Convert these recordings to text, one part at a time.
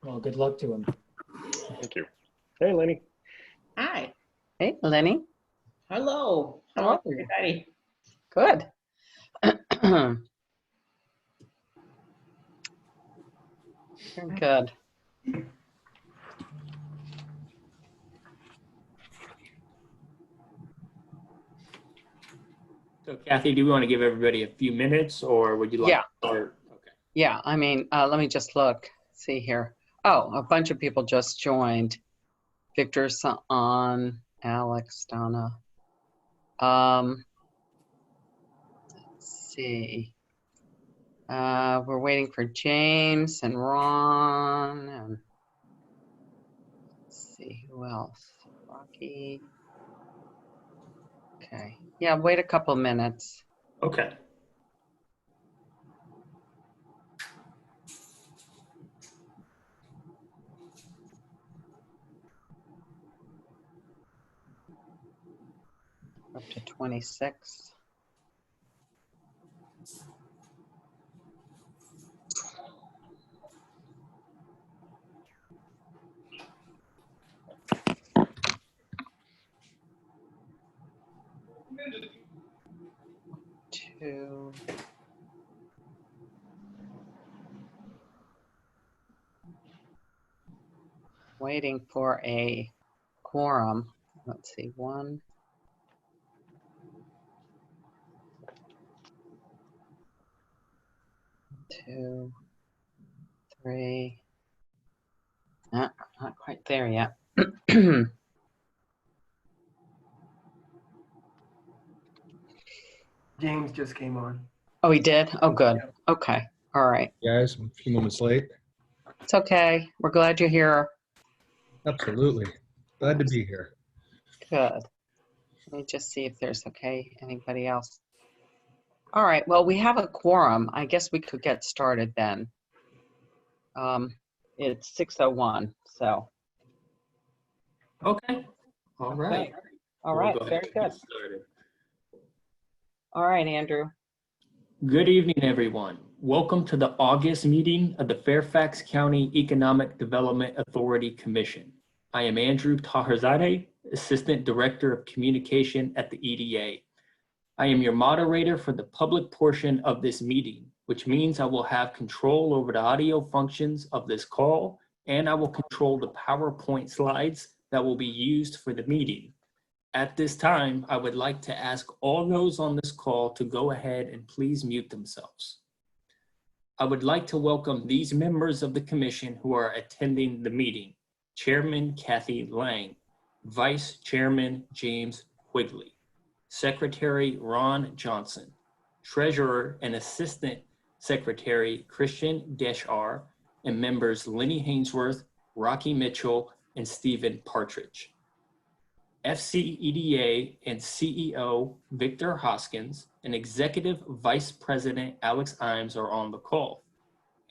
Well, good luck to him. Thank you. Hey, Lenny. Hi. Hey, Lenny. Hello. How Hello. are everybody? Good. Very good. So Kathy, do we want to give everybody a few minutes or would you like Yeah. to start? Okay. Yeah, I mean, let me just look, see here. Oh, a bunch of people just joined. Victor's on, Alex, Donna. Let's see. We're waiting for James and Ron and let's see who else. Rocky. Okay. Yeah, wait a couple minutes. Okay. Up to 26. Two. Waiting for a quorum. Let's see, 1. 2, 3. Not quite there yet. James just came on. Oh, he did? Oh, good. Okay. All right. Guys, I'm a few moments late. It's okay. We're glad you're here. Absolutely. Glad to be here. Good. Let me just see if there's anybody else. All right. Well, we have a quorum. I guess we could get started then. It's 6:01, so. Okay. All right. All We'll right. go ahead Very and good. get started. All right, Andrew. Good evening, everyone. Welcome to the August meeting of the Fairfax County Economic Development Authority Commission. I am Andrew Taherzadeh, Assistant Director of Communication at the EDA. I am your moderator for the public portion of this meeting, which means I will have control over the audio functions of this call, and I will control the PowerPoint slides that will be used for the meeting. At this time, I would like to ask all those on this call to go ahead and please mute themselves. I would like to welcome these members of the commission who are attending the meeting. Chairman Kathy Lang, Vice Chairman James Quigley, Secretary Ron Johnson, Treasurer and Assistant Secretary Christian Deshar, and members Lenny Hainsworth, Rocky Mitchell, and Stephen Partridge. FCEDA and CEO Victor Hoskins and Executive Vice President Alex Imes are on the call,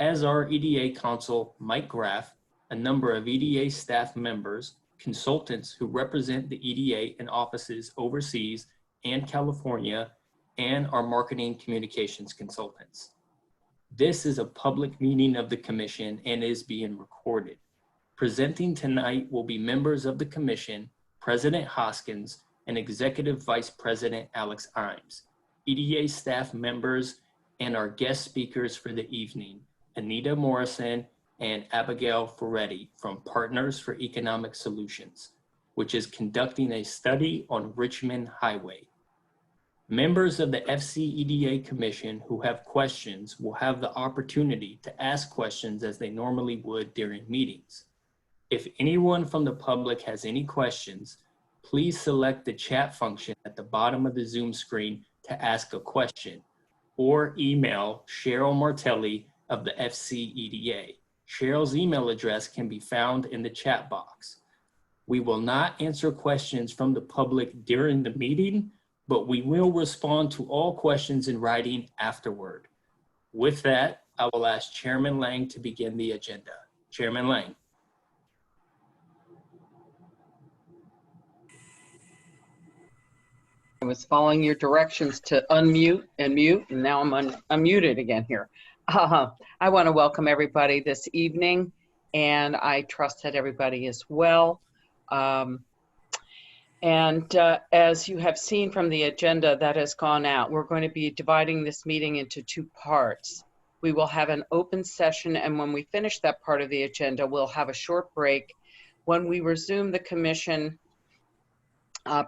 as are EDA Counsel Mike Graff, a number of EDA staff members, consultants who represent the EDA in offices overseas and California, and our marketing communications consultants. This is a public meeting of the commission and is being recorded. Presenting tonight will be members of the commission, President Hoskins, and Executive Vice President Alex Imes, EDA staff members, and our guest speakers for the evening, Anita Morrison and Abigail Ferretti from Partners for Economic Solutions, which is conducting a study on Richmond Highway. Members of the FCEDA Commission who have questions will have the opportunity to ask questions as they normally would during meetings. If anyone from the public has any questions, please select the chat function at the bottom of the Zoom screen to ask a question, or email Cheryl Martelli of the FCEDA. Cheryl's email address can be found in the chat box. We will not answer questions from the public during the meeting, but we will respond to all questions in writing afterward. With that, I will ask Chairman Lang to begin the agenda. Chairman Lang. I was following your directions to unmute and mute, and now I'm unmuted again here. I want to welcome everybody this evening, and I trust that everybody is well. As you have seen from the agenda that has gone out, we're going to be dividing this meeting into two parts. We will have an open session, and when we finish that part of the agenda, we'll have a short break. When we resume, the commission,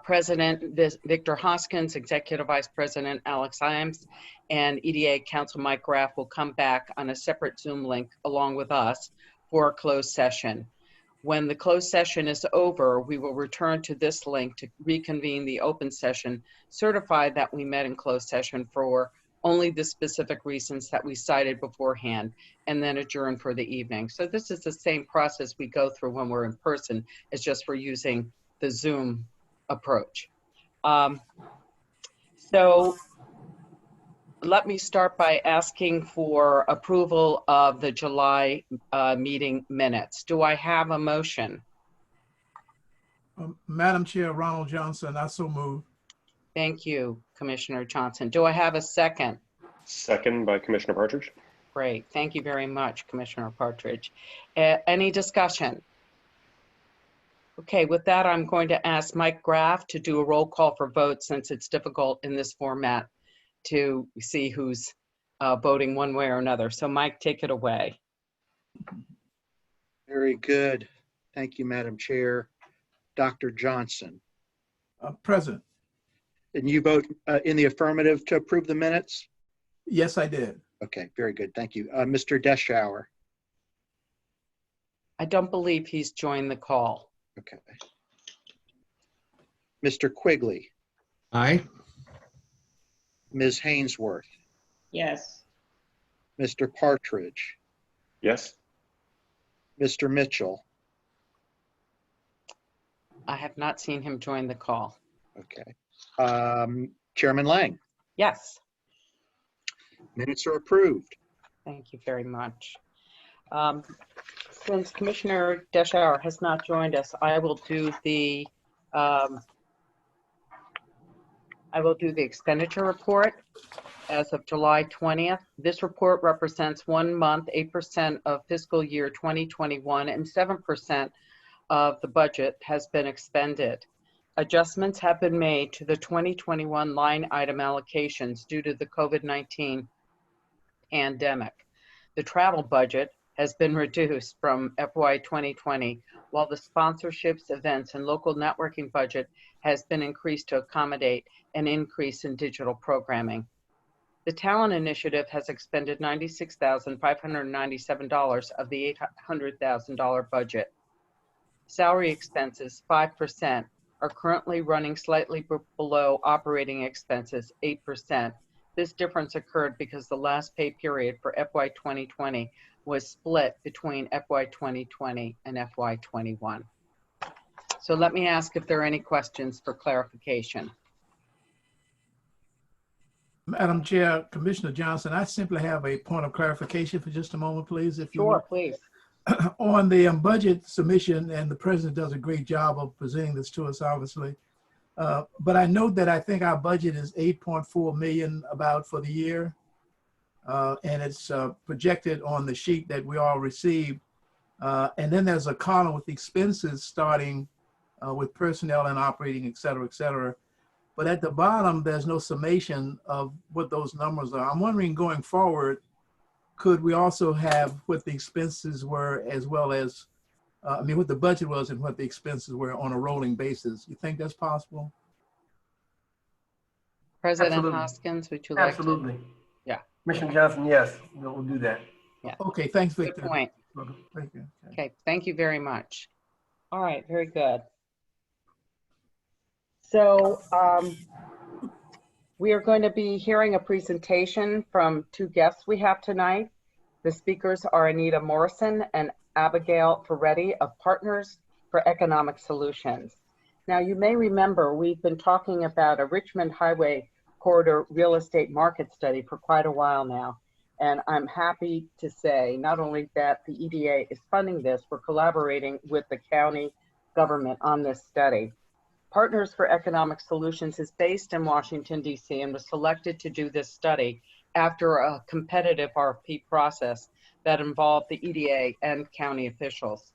President Victor Hoskins, Executive Vice President Alex Imes, and EDA Council Mike Graff will come back on a separate Zoom link along with us for a closed session. When the closed session is over, we will return to this link to reconvene the open session, certify that we met in closed session for only the specific reasons that we cited beforehand, and then adjourn for the evening. So this is the same process we go through when we're in person. It's just we're using the Zoom approach. So let me start by asking for approval of the July meeting minutes. Do I have a motion? Madam Chair, Ronald Johnson, I so move. Thank you, Commissioner Johnson. Do I have a second? Second by Commissioner Partridge. Great. Thank you very much, Commissioner Partridge. Any discussion? Okay, with that, I'm going to ask Mike Graff to do a roll call for vote since it's difficult in this format to see who's voting one way or another. So Mike, take it away. Very good. Thank you, Madam Chair. Dr. Johnson, Present. and you vote in the affirmative to approve the minutes? Yes, I did. Okay, very good. Thank you. Mr. Deschauer. I don't believe he's joined the call. Okay. Mr. Quigley, Aye. Ms. Hainsworth, Yes. Mr. Partridge, Yes. Mr. Mitchell. I have not seen him join the call. Okay. Chairman Lang, Yes, minutes are approved. thank you very much. Since Commissioner Deschauer has not joined us, I will do the expenditure report as of July 20th. This report represents 1 month, 8% of fiscal year 2021, and 7% of the budget has been expended. Adjustments have been made to the 2021 line item allocations due to the COVID-19 pandemic. The travel budget has been reduced from FY 2020, while the sponsorships, events, and local networking budget has been increased to accommodate an increase in digital programming. The Talent Initiative has expended $96,597 of the $800,000 budget. Salary expenses, 5%, are currently running slightly below operating expenses, 8%. This difference occurred because the last pay period for FY 2020 was split between FY 2020 and FY 21. So let me ask if there are any questions for clarification. Madam Chair, Commissioner Johnson, I simply have a point of clarification for just a moment, please, if you Sure, would. please. On the budget submission, and the president does a great job of presenting this to us, obviously. But I note that I think our budget is 8.4 million about for the year. And it's projected on the sheet that we all received. And then there's a column with expenses starting with personnel and operating, et cetera, et cetera. But at the bottom, there's no summation of what those numbers are. I'm wondering going forward, could we also have what the expenses were as well as, what the budget was and what the expenses were on a rolling basis? You think that's possible? President Absolutely. Hoskins, would you like Absolutely. Yeah. Commissioner Johnson, yes, we'll do that. Okay, thanks, to? Victor. Good point. Thank you. Okay, thank you very much. All right, very good. So we are going to be hearing a presentation from two guests we have tonight. The speakers are Anita Morrison and Abigail Ferretti of Partners for Economic Solutions. Now, you may remember we've been talking about a Richmond Highway Corridor real estate market study for quite a while now. And I'm happy to say not only that the EDA is funding this, we're collaborating with the county government on this study. Partners for Economic Solutions is based in Washington, D.C. and was selected to do this study after a competitive RFP process that involve the EDA and county officials.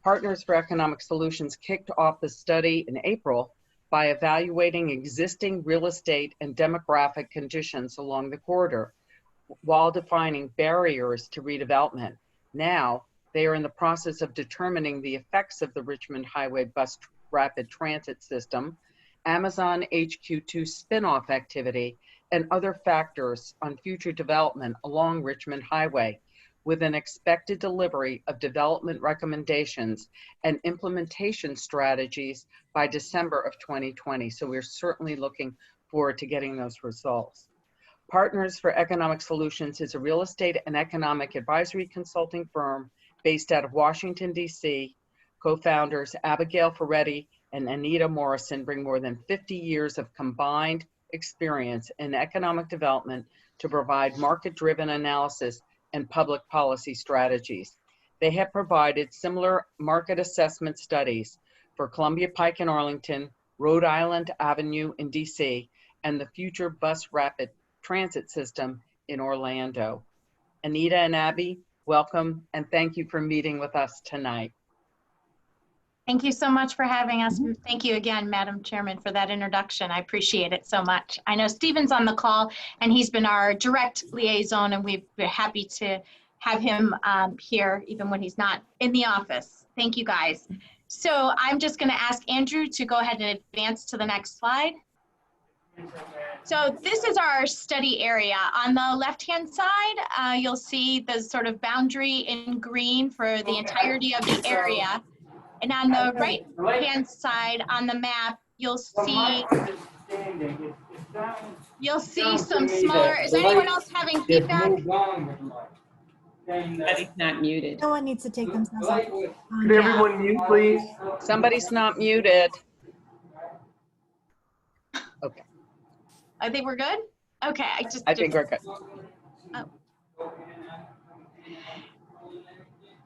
Partners for Economic Solutions kicked off the study in April by evaluating existing real estate and demographic conditions along the corridor while defining barriers to redevelopment. Now, they are in the process of determining the effects of the Richmond Highway Bus Rapid Transit System, Amazon HQ2 spinoff activity, and other factors on future development along Richmond Highway, with an expected delivery of development recommendations and implementation strategies by December of 2020. So we're certainly looking forward to getting those results. Partners for Economic Solutions is a real estate and economic advisory consulting firm based out of Washington, D.C. Co-founders Abigail Ferretti and Anita Morrison bring more than 50 years of combined experience in economic development to provide market-driven analysis and public policy strategies. They have provided similar market assessment studies for Columbia Pike in Arlington, Rhode Island Avenue in DC, and the future bus rapid transit system in Orlando. Anita and Abby, welcome, and thank you for meeting with us tonight. Thank you so much for having us. Thank you again, Madam Chairman, for that introduction. I appreciate it so much. I know Stephen's on the call, and he's been our direct liaison, and we're happy to have him here, even when he's not in the office. Thank you, guys. So I'm just going to ask Andrew to go ahead and advance to the next slide. So this is our study area. On the left-hand side, you'll see the sort of boundary in green for the entirety of the area. And on the right-hand side on the map, you'll see some smaller, is anyone else having feedback? Somebody's not muted. No one needs to take themselves off. Could everyone mute, please? Somebody's not muted. Okay, I think we're good? Okay, I think we're good.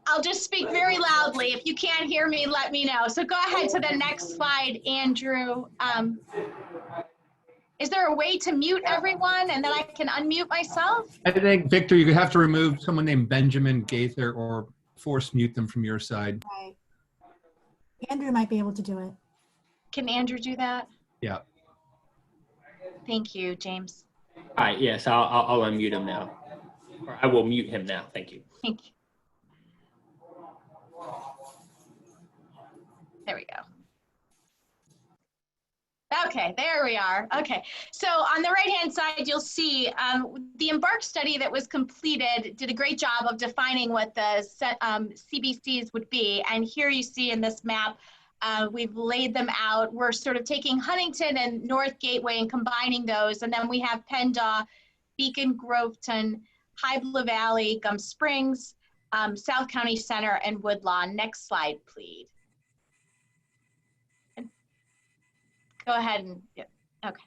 I'll just speak very loudly. If you can't hear me, let me know. So go ahead to the next slide, Andrew. Is there a way to mute everyone and then I can unmute myself? I think, Victor, you have to remove someone named Benjamin Gaither or force mute them from your side. Right. Andrew might be able to do it. Can Andrew do that? Yeah. Thank you, James. All right, yes, I'll unmute him now. Or I will mute him now, thank you. Thank you. There we go. Okay, there we are. Okay, so on the right-hand side, you'll see the Embark study that was completed did a great job of defining what the CBCs would be. And here you see in this map, we've laid them out. We're sort of taking Huntington and North Gateway and combining those. And then we have PennDOT, Beacon, Groveton, Hybla Valley, Gum Springs, South County Center, and Woodlawn. Next slide, please. Go ahead and, yeah, okay.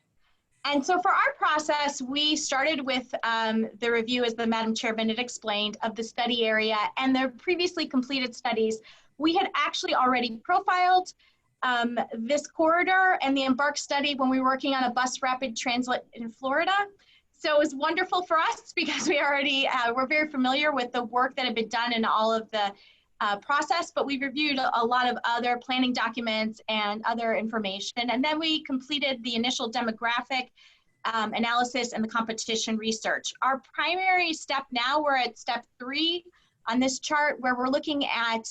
And so for our process, we started with the review, as the Madam Chairman had explained, of the study area and the previously completed studies. We had actually already profiled this corridor and the Embark study when we were working on a bus rapid transit in Florida. So it was wonderful for us because we already were very familiar with the work that had been done in all of the process, but we reviewed a lot of other planning documents and other information. And then we completed the initial demographic analysis and the competition research. Our primary step now, we're at step 3 on this chart, where we're looking at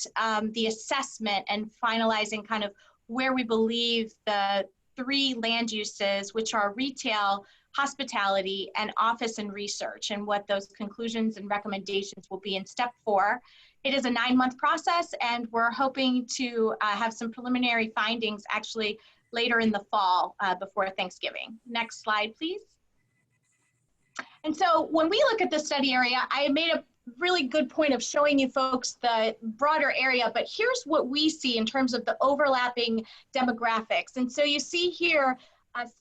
the assessment and finalizing kind of where we believe the 3 land uses, which are retail, hospitality, and office and research, and what those conclusions and recommendations will be in step 4. It is a 9-month process, and we're hoping to have some preliminary findings actually later in the fall before Thanksgiving. Next slide, please. And so when we look at the study area, I made a really good point of showing you folks the broader area, but here's what we see in terms of the overlapping demographics. And so you see here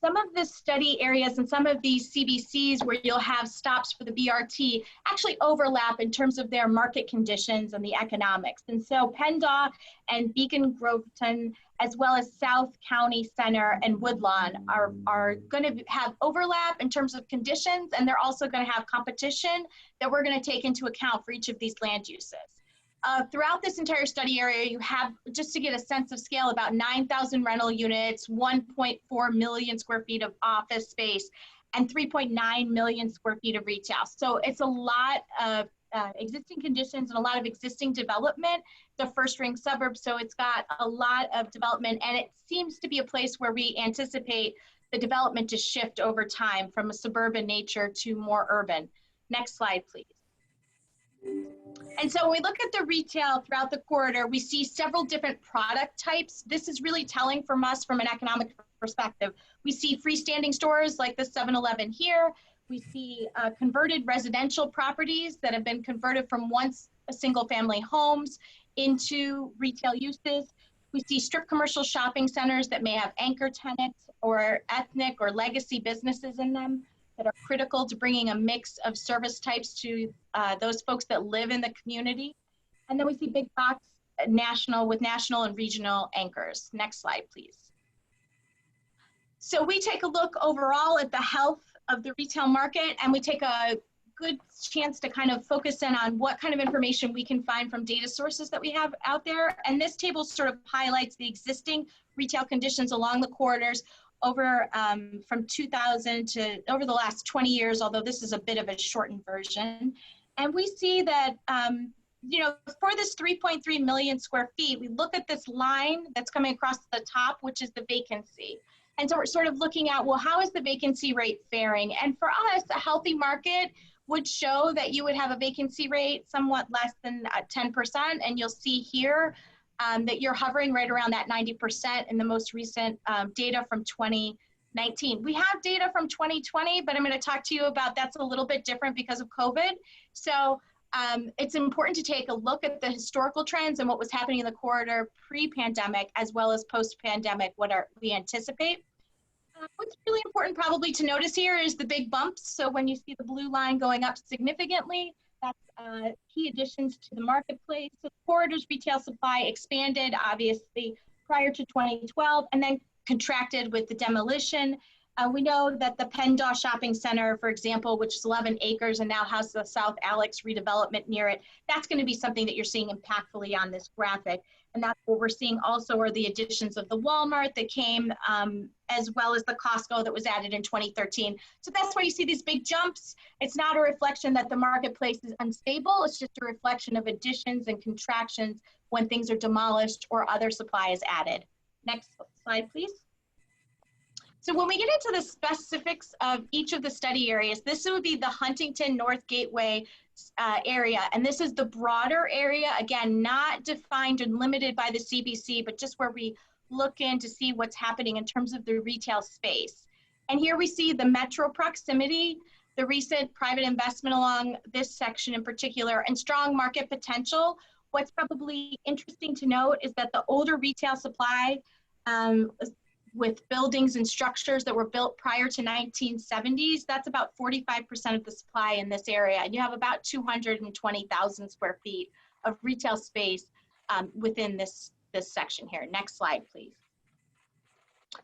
Some of the study areas and some of these CBCs where you'll have stops for the BRT actually overlap in terms of their market conditions and the economics. And so PennDOT and Beacon Groveton, as well as South County Center and Woodlawn are going to have overlap in terms of conditions, and they're also going to have competition that we're going to take into account for each of these land uses. Throughout this entire study area, you have, just to get a sense of scale, about 9,000 rental units, 1.4 million square feet of office space, and 3.9 million square feet of retail. So it's a lot of existing conditions and a lot of existing development. The first ring suburb, so it's got a lot of development, and it seems to be a place where we anticipate the development to shift over time from a suburban nature to more urban. Next slide, please. And so when we look at the retail throughout the corridor, we see several different product types. This is really telling from us from an economic perspective. We see freestanding stores like the 7-Eleven here. We see converted residential properties that have been converted from once single family homes into retail uses. We see strip commercial shopping centers that may have anchor tenants or ethnic or legacy businesses in them that are critical to bringing a mix of service types to those folks that live in the community. And then we see big box national with national and regional anchors. Next slide, please. So we take a look overall at the health of the retail market, and we take a good chance to kind of focus in on what kind of information we can find from data sources that we have out there. And this table sort of highlights the existing retail conditions along the corridors over from 2000 to over the last 20 years, although this is a bit of a shortened version. And we see that, you know, for this 3.3 million square feet, we look at this line that's coming across the top, which is the vacancy. And so we're sort of looking at, well, how is the vacancy rate faring? And for us, a healthy market would show that you would have a vacancy rate somewhat less than 10%. And you'll see here that you're hovering right around that 90% in the most recent data from 2019. We have data from 2020, but I'm going to talk to you about that's a little bit different because of COVID. So it's important to take a look at the historical trends and what was happening in the corridor pre-pandemic as well as post-pandemic, what we anticipate. What's really important probably to notice here is the big bumps. So when you see the blue line going up significantly, that's key additions to the marketplace. So the corridor's retail supply expanded, obviously, prior to 2012, and then contracted with the demolition. We know that the PennDOT Shopping Center, for example, which is 11 acres and now has the South Alex redevelopment near it, that's going to be something that you're seeing impactfully on this graphic. And that's what we're seeing also are the additions of the Walmart that came, as well as the Costco that was added in 2013. So that's why you see these big jumps. It's not a reflection that the marketplace is unstable. It's just a reflection of additions and contractions when things are demolished or other supply is added. Next slide, please. So when we get into the specifics of each of the study areas, this would be the Huntington North Gateway area. And this is the broader area, again, not defined and limited by the CBC, but just where we look in to see what's happening in terms of the retail space. And here we see the metro proximity, the recent private investment along this section in particular, and strong market potential. What's probably interesting to note is that the older retail supply with buildings and structures that were built prior to 1970s, that's about 45% of the supply in this area. And you have about 220,000 square feet of retail space within this section here. Next slide, please.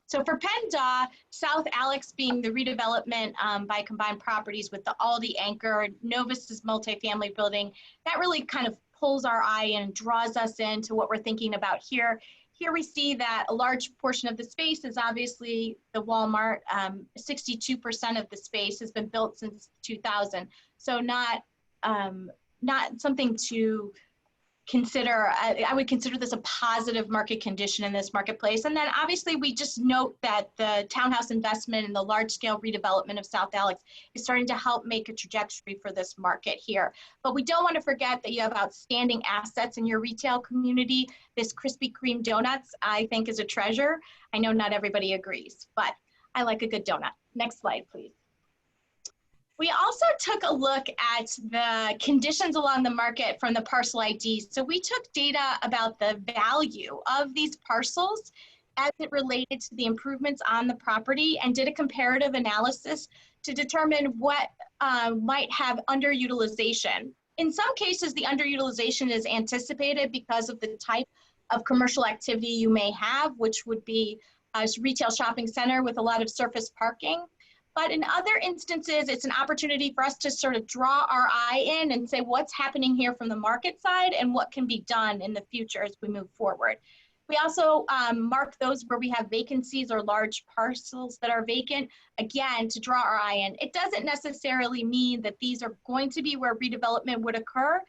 So for PennDOT, South Alex being the redevelopment by combined properties with the Aldi anchor, Novus's multifamily building, that really kind of pulls our eye and draws us into what we're thinking about here. Here we see that a large portion of the space is obviously the Walmart. 62% of the space has been built since 2000. So not something to consider. I would consider this a positive market condition in this marketplace. And then obviously we just note that the townhouse investment and the large scale redevelopment of South Alex is starting to help make a trajectory for this market here. But we don't want to forget that you have outstanding assets in your retail community. This Krispy Kreme donuts, I think, is a treasure. I know not everybody agrees, but I like a good donut. Next slide, please. We also took a look at the conditions along the market from the parcel IDs. So we took data about the value of these parcels as it related to the improvements on the property and did a comparative analysis to determine what might have underutilization. In some cases, the underutilization is anticipated because of the type of commercial activity you may have, which would be a retail shopping center with a lot of surface parking. But in other instances, it's an opportunity for us to sort of draw our eye in and say what's happening here from the market side and what can be done in the future as we move forward. We also mark those where we have vacancies or large parcels that are vacant, again, to draw our eye in. It doesn't necessarily mean that these are going to be where redevelopment would occur,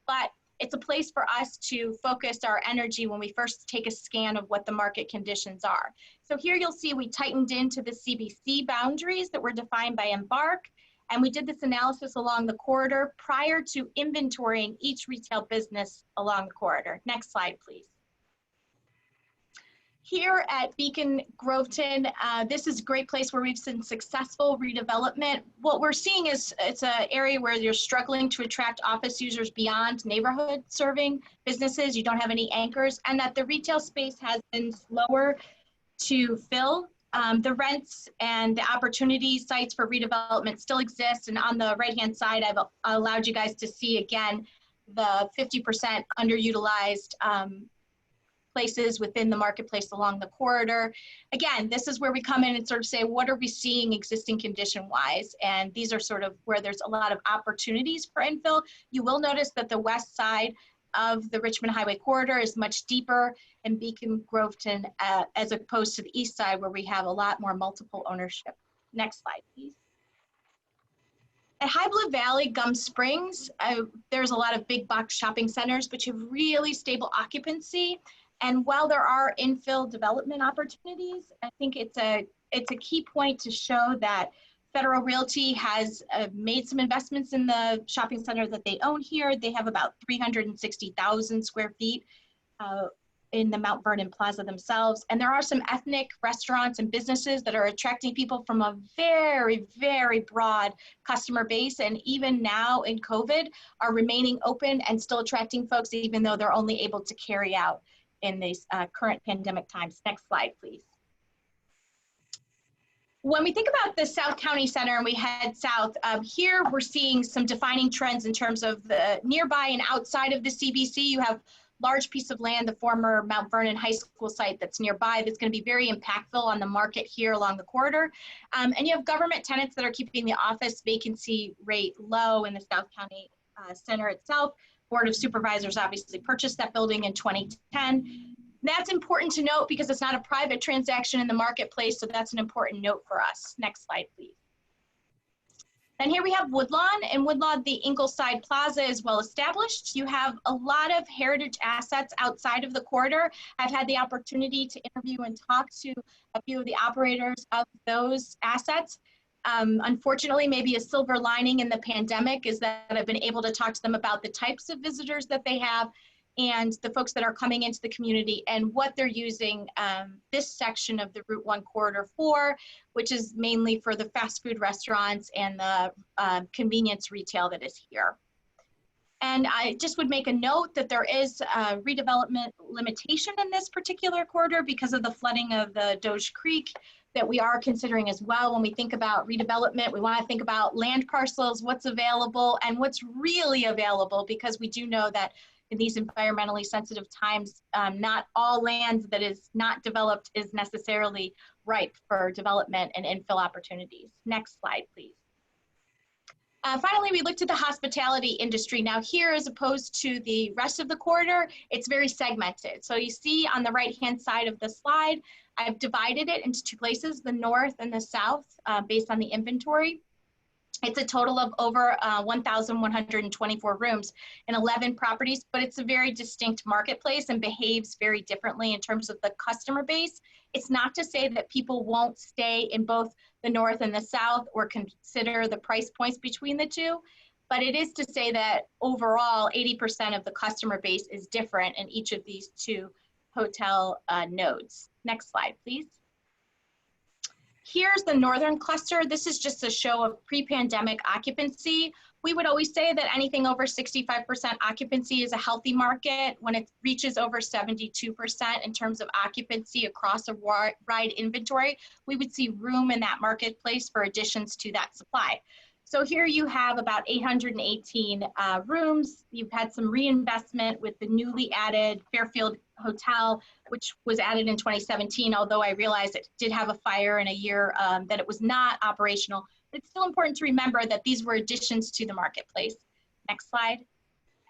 but it's a place for us to focus our energy when we first take a scan of what the market conditions are. So here you'll see we tightened into the CBC boundaries that were defined by Embark, and we did this analysis along the corridor prior to inventorying each retail business along the corridor. Next slide, please. Here at Beacon Groveton, this is a great place where we've seen successful redevelopment. What we're seeing is it's an area where you're struggling to attract office users beyond neighborhood serving businesses. You don't have any anchors, and that the retail space has been slower to fill. The rents and the opportunity sites for redevelopment still exist. And on the right-hand side, I've allowed you guys to see again the 50% underutilized places within the marketplace along the corridor. Again, this is where we come in and sort of say, what are we seeing existing condition-wise? And these are sort of where there's a lot of opportunities for infill. You will notice that the west side of the Richmond Highway corridor is much deeper in Beacon Groveton as opposed to the east side where we have a lot more multiple ownership. Next slide, please. At High Blue Valley, Gum Springs, there's a lot of big box shopping centers, but you have really stable occupancy. And while there are infill development opportunities, I think it's a key point to show that Federal Realty has made some investments in the shopping center that they own here. They have about 360,000 square feet in the Mount Vernon Plaza themselves. And there are some ethnic restaurants and businesses that are attracting people from a very, very broad customer base. And even now in COVID are remaining open and still attracting folks, even though they're only able to carry out in these current pandemic times. Next slide, please. When we think about the South County Center and we head south, here we're seeing some defining trends in terms of the nearby and outside of the CBC. You have large piece of land, the former Mount Vernon High School site that's nearby that's going to be very impactful on the market here along the corridor. And you have government tenants that are keeping the office vacancy rate low in the South County Center itself. Board of Supervisors obviously purchased that building in 2010. That's important to note because it's not a private transaction in the marketplace, so that's an important note for us. Next slide, please. And here we have Woodlawn. In Woodlawn, the Ingleside Plaza is well established. You have a lot of heritage assets outside of the corridor. I've had the opportunity to interview and talk to a few of the operators of those assets. Unfortunately, maybe a silver lining in the pandemic is that I've been able to talk to them about the types of visitors that they have and the folks that are coming into the community and what they're using this section of the Route 1 corridor for, which is mainly for the fast food restaurants and the convenience retail that is here. And I just would make a note that there is a redevelopment limitation in this particular corridor because of the flooding of the Doge Creek that we are considering as well. When we think about redevelopment, we want to think about land parcels, what's available and what's really available, because we do know that in these environmentally sensitive times, not all land that is not developed is necessarily ripe for development and infill opportunities. Next slide, please. Finally, we looked at the hospitality industry. Now here, as opposed to the rest of the corridor, it's very segmented. So you see on the right-hand side of the slide, I've divided it into two places, the north and the south, based on the inventory. It's a total of over 1,124 rooms in 11 properties, but it's a very distinct marketplace and behaves very differently in terms of the customer base. It's not to say that people won't stay in both the north and the south or consider the price points between the two, but it is to say that overall 80% of the customer base is different in each of these two hotel nodes. Next slide, please. Here's the northern cluster. This is just a show of pre-pandemic occupancy. We would always say that anything over 65% occupancy is a healthy market. When it reaches over 72% in terms of occupancy across a wide inventory, we would see room in that marketplace for additions to that supply. So here you have about 818 rooms. You've had some reinvestment with the newly added Fairfield Hotel, which was added in 2017, although I realized it did have a fire in a year that it was not operational. It's still important to remember that these were additions to the marketplace. Next slide.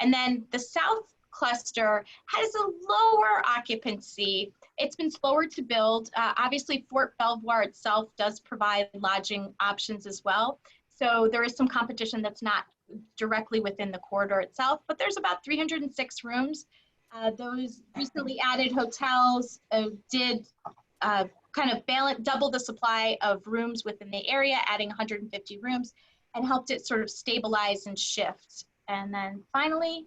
And then the South cluster has a lower occupancy. It's been slower to build. Obviously, Fort Belvoir itself does provide lodging options as well. So there is some competition that's not directly within the corridor itself, but there's about 306 rooms. Those recently added hotels did kind of double the supply of rooms within the area, adding 150 rooms, and helped it sort of stabilize and shift. And then finally,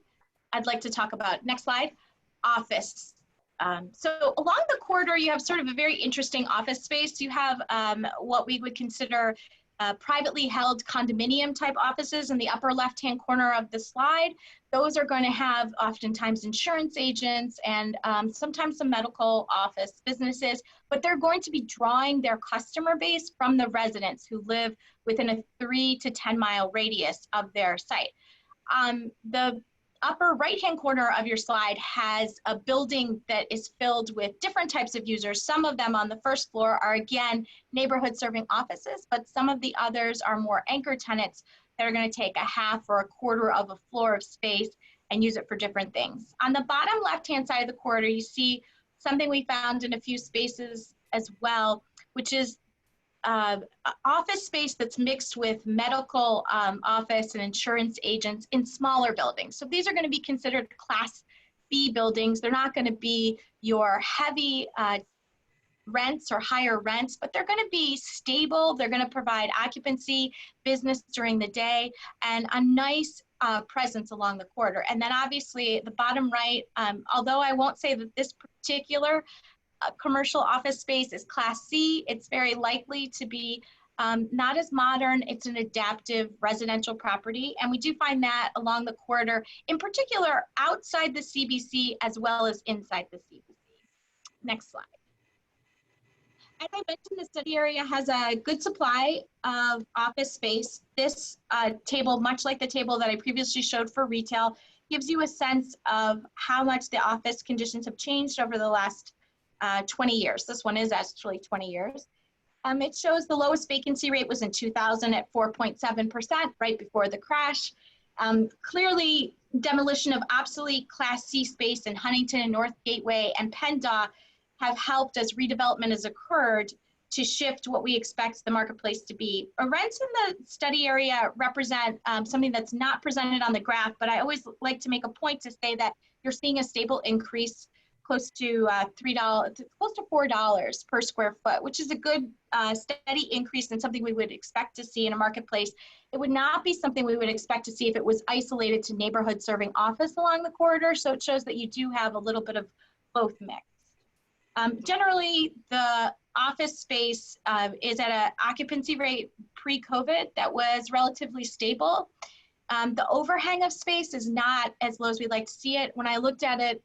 I'd like to talk about, next slide, office. So along the corridor, you have sort of a very interesting office space. You have what we would consider privately held condominium type offices in the upper left-hand corner of the slide. Those are going to have oftentimes insurance agents and sometimes some medical office businesses, but they're going to be drawing their customer base from the residents who live within a 3 to 10 mile radius of their site. The upper right-hand corner of your slide has a building that is filled with different types of users. Some of them on the first floor are, again, neighborhood serving offices, but some of the others are more anchor tenants that are going to take a half or a quarter of a floor of space and use it for different things. On the bottom left-hand side of the corridor, you see something we found in a few spaces as well, which is office space that's mixed with medical office and insurance agents in smaller buildings. So these are going to be considered Class B buildings. They're not going to be your heavy rents or higher rents, but they're going to be stable. They're going to provide occupancy, business during the day, and a nice presence along the corridor. And then obviously the bottom right, although I won't say that this particular commercial office space is Class C, it's very likely to be not as modern. It's an adaptive residential property, and we do find that along the corridor, in particular outside the CBC as well as inside the CBC. Next slide. As I mentioned, the study area has a good supply of office space. This table, much like the table that I previously showed for retail, gives you a sense of how much the office conditions have changed over the last 20 years. This one is actually 20 years. It shows the lowest vacancy rate was in 2000 at 4.7%, right before the crash. Clearly, demolition of obsolete Class C space in Huntington and North Gateway and PennDOT have helped as redevelopment has occurred to shift what we expect the marketplace to be. Rents in the study area represent something that's not presented on the graph, but I always like to make a point to say that you're seeing a stable increase close to $4 per square foot, which is a good steady increase and something we would expect to see in a marketplace. It would not be something we would expect to see if it was isolated to neighborhood serving office along the corridor. So it shows that you do have a little bit of both mix. Generally, the office space is at an occupancy rate pre-COVID that was relatively stable. The overhang of space is not as low as we'd like to see it. When I looked at it,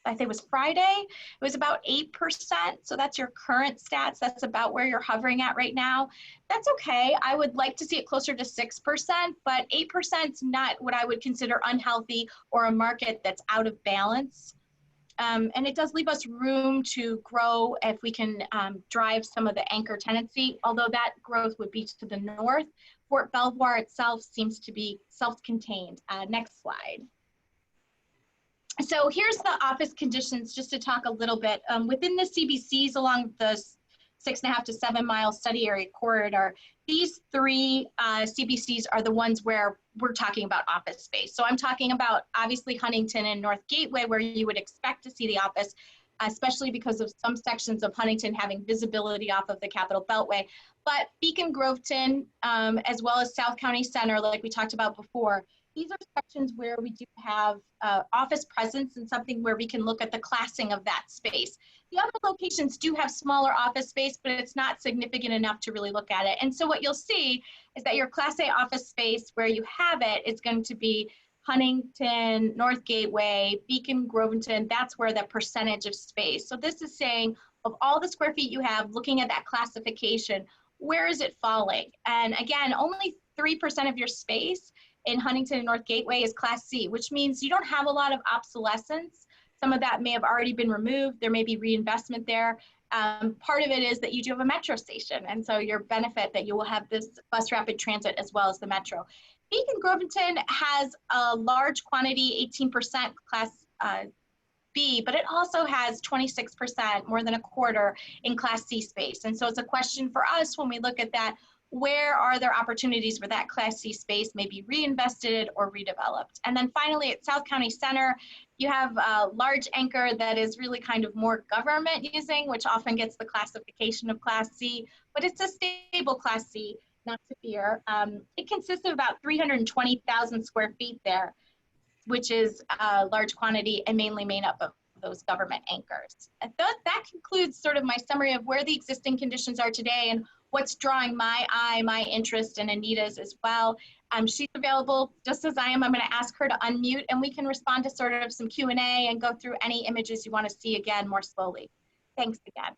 I think it was Friday, it was about 8%. So that's your current stats. That's about where you're hovering at right now. That's okay. I would like to see it closer to 6%, but 8% is not what I would consider unhealthy or a market that's out of balance. And it does leave us room to grow if we can drive some of the anchor tenancy, although that growth would be to the north. Fort Belvoir itself seems to be self-contained. Next slide. So here's the office conditions, just to talk a little bit. Within the CBCs along the 6.5 to 7 mile study area corridor, these three CBCs are the ones where we're talking about office space. So I'm talking about obviously Huntington and North Gateway, where you would expect to see the office, especially because of some sections of Huntington having visibility off of the Capitol Beltway. But Beacon Groveton, as well as South County Center, like we talked about before, these are sections where we do have office presence and something where we can look at the classing of that space. The other locations do have smaller office space, but it's not significant enough to really look at it. And so what you'll see is that your Class A office space where you have it is going to be Huntington, North Gateway, Beacon, Groventon. That's where the percentage of space. So this is saying of all the square feet you have, looking at that classification, where is it falling? And again, only 3% of your space in Huntington and North Gateway is Class C, which means you don't have a lot of obsolescence. Some of that may have already been removed. There may be reinvestment there. Part of it is that you do have a metro station, and so your benefit that you will have this bus rapid transit as well as the metro. Beacon Groventon has a large quantity, 18% Class B, but it also has 26%, more than a quarter, in Class C space. And so it's a question for us when we look at that, where are there opportunities where that Class C space may be reinvested or redeveloped? And then finally at South County Center, you have a large anchor that is really kind of more government using, which often gets the classification of Class C, but it's a stable Class C, not to fear. It consists of about 320,000 square feet there, which is a large quantity and mainly made up of those government anchors. And that concludes sort of my summary of where the existing conditions are today and what's drawing my eye, my interest, and Anita's as well. She's available just as I am. I'm going to ask her to unmute and we can respond to sort of some Q&A and go through any images you want to see again more slowly. Thanks again.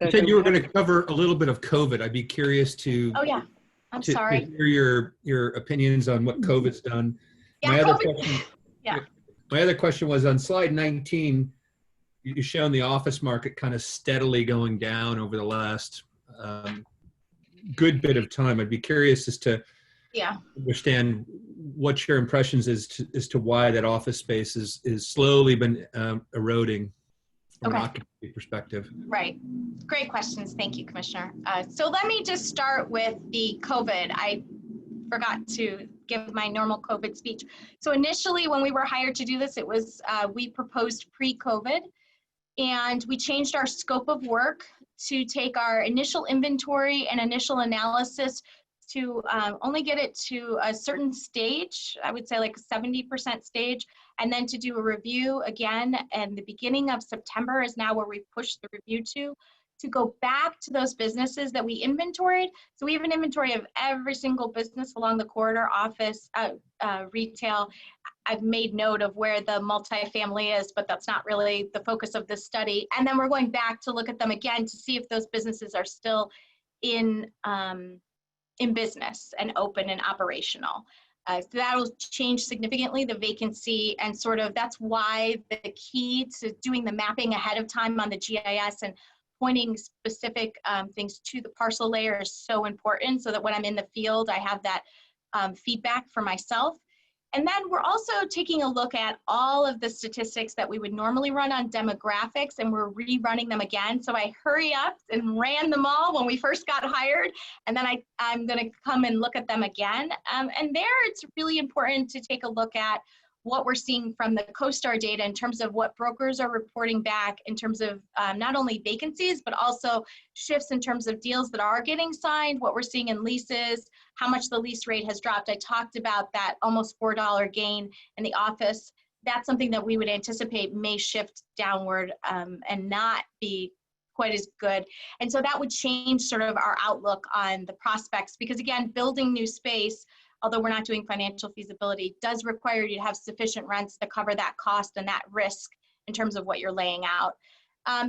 You said you were going to cover a little bit of COVID. I'd be curious to. Oh yeah, I'm sorry. To hear your opinions on what COVID's done. Yeah, My other question was on slide 19. You've shown the office market kind of steadily going down over the last good bit of time. I'd be curious as to understand what your impressions is to why that office space is slowly been eroding from an occupancy perspective. Right. Great questions. Thank you, Commissioner. So let me just start with the COVID. I forgot to give my normal COVID speech. So initially when we were hired to do this, it was, we proposed pre-COVID, and we changed our scope of work to take our initial inventory and initial analysis to only get it to a certain stage, I would say like 70% stage, and then to do a review again. And the beginning of September is now where we push the review to go back to those businesses that we inventoried. So we have an inventory of every single business along the corridor, office, retail. I've made note of where the multifamily is, but that's not really the focus of this study. And then we're going back to look at them again to see if those businesses are still in business and open and operational. So that'll change significantly the vacancy, and sort of that's why the key to doing the mapping ahead of time on the GIS and pointing specific things to the parcel layer is so important, so that when I'm in the field, I have that feedback for myself. And then we're also taking a look at all of the statistics that we would normally run on demographics, and we're rerunning them again. So I hurry up and ran them all when we first got hired, and then I'm going to come and look at them again. And there it's really important to take a look at what we're seeing from the CoStar data in terms of what brokers are reporting back in terms of not only vacancies, but also shifts in terms of deals that are getting signed, what we're seeing in leases, how much the lease rate has dropped. I talked about that almost $4 gain in the office. That's something that we would anticipate may shift downward and not be quite as good. And so that would change sort of our outlook on the prospects, because again, building new space, although we're not doing financial feasibility, does require you to have sufficient rents to cover that cost and that risk in terms of what you're laying out.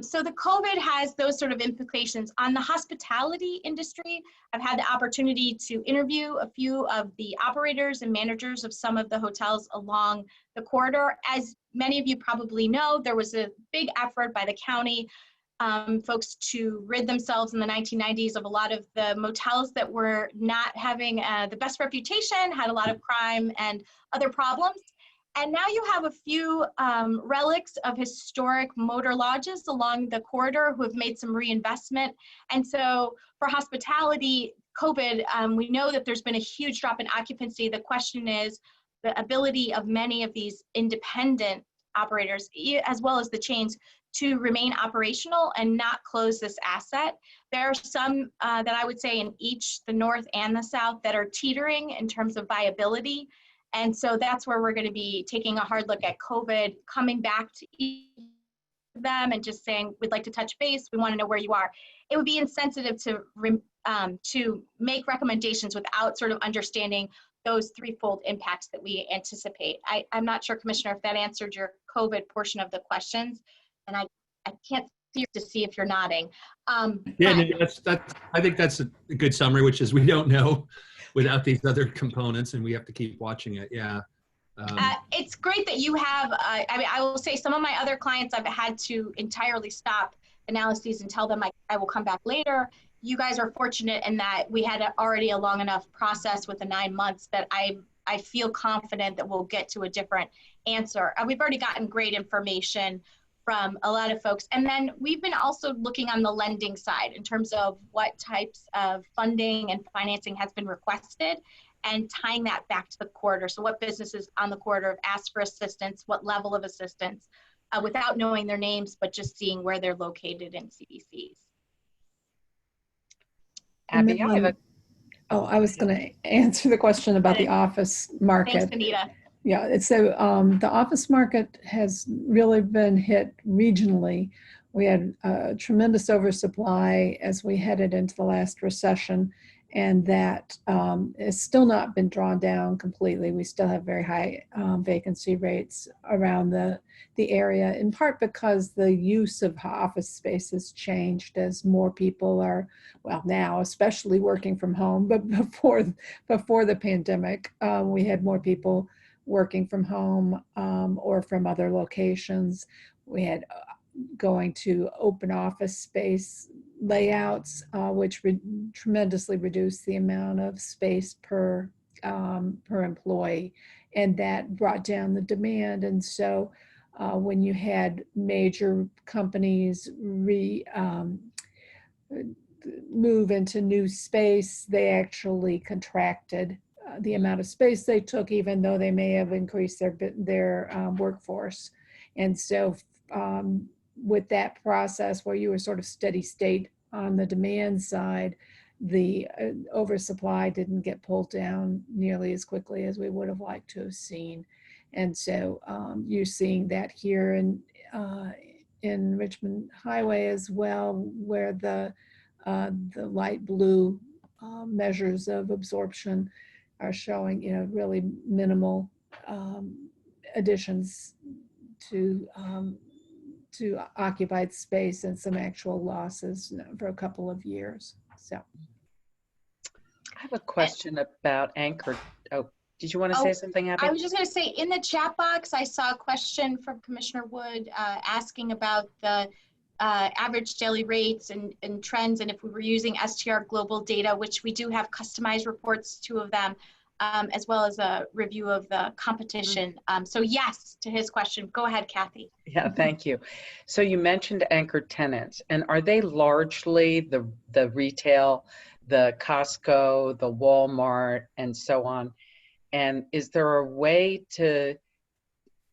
So the COVID has those sort of implications. On the hospitality industry, I've had the opportunity to interview a few of the operators and managers of some of the hotels along the corridor. As many of you probably know, there was a big effort by the county folks to rid themselves in the 1990s of a lot of the motels that were not having the best reputation, had a lot of crime and other problems. And now you have a few relics of historic motor lodges along the corridor who have made some reinvestment. And so for hospitality, COVID, we know that there's been a huge drop in occupancy. The question is the ability of many of these independent operators, as well as the chains, to remain operational and not close this asset. There are some that I would say in each, the north and the south, that are teetering in terms of viability. And so that's where we're going to be taking a hard look at COVID, coming back to each of them and just saying, we'd like to touch base. We want to know where you are. It would be insensitive to make recommendations without sort of understanding those threefold impacts that we anticipate. I'm not sure, Commissioner, if that answered your COVID portion of the questions, and I can't see to see if you're nodding. Yeah, no, that's I think that's a good summary, which is we don't know without these other components, and we have to keep watching it. Yeah. It's great that you have, I mean, I will say some of my other clients, I've had to entirely stop analyses and tell them I will come back later. You guys are fortunate in that we had already a long enough process with the 9 months that I feel confident that we'll get to a different answer. We've already gotten great information from a lot of folks. And then we've been also looking on the lending side in terms of what types of funding and financing has been requested and tying that back to the corridor. So what businesses on the corridor have asked for assistance, what level of assistance, without knowing their names, but just seeing where they're located in CBCs. Abby, I have a I was going to answer the question about the office market. Thanks, Anita. Yeah, so the office market has really been hit regionally. We had a tremendous oversupply as we headed into the last recession, and that has still not been drawn down completely. We still have very high vacancy rates around the area, in part because the use of office space has changed as more people are, well, now especially working from home, but before the pandemic, we had more people working from home or from other locations. We had going to open office space layouts, which tremendously reduced the amount of space per employee, and that brought down the demand. And so when you had major companies move into new space, they actually contracted the amount of space they took, even though they may have increased their workforce. And so with that process where you were sort of steady state on the demand side, the oversupply didn't get pulled down nearly as quickly as we would have liked to have seen. And so you're seeing that here in Richmond Highway as well, where the light blue measures of absorption are showing, really minimal additions to occupied space and some actual losses for a couple of years. So I have a question about anchor. Oh, did you want to say something, Abby? I was just going to say, in the chat box, I saw a question from Commissioner Wood asking about the average daily rates and trends, and if we were using STR global data, which we do have customized reports, 2 of them, as well as a review of the competition. So yes, to his question. Go ahead, Kathy. Yeah, thank you. So you mentioned anchor tenants, and are they largely the retail, the Costco, the Walmart, and so on? And is there a way to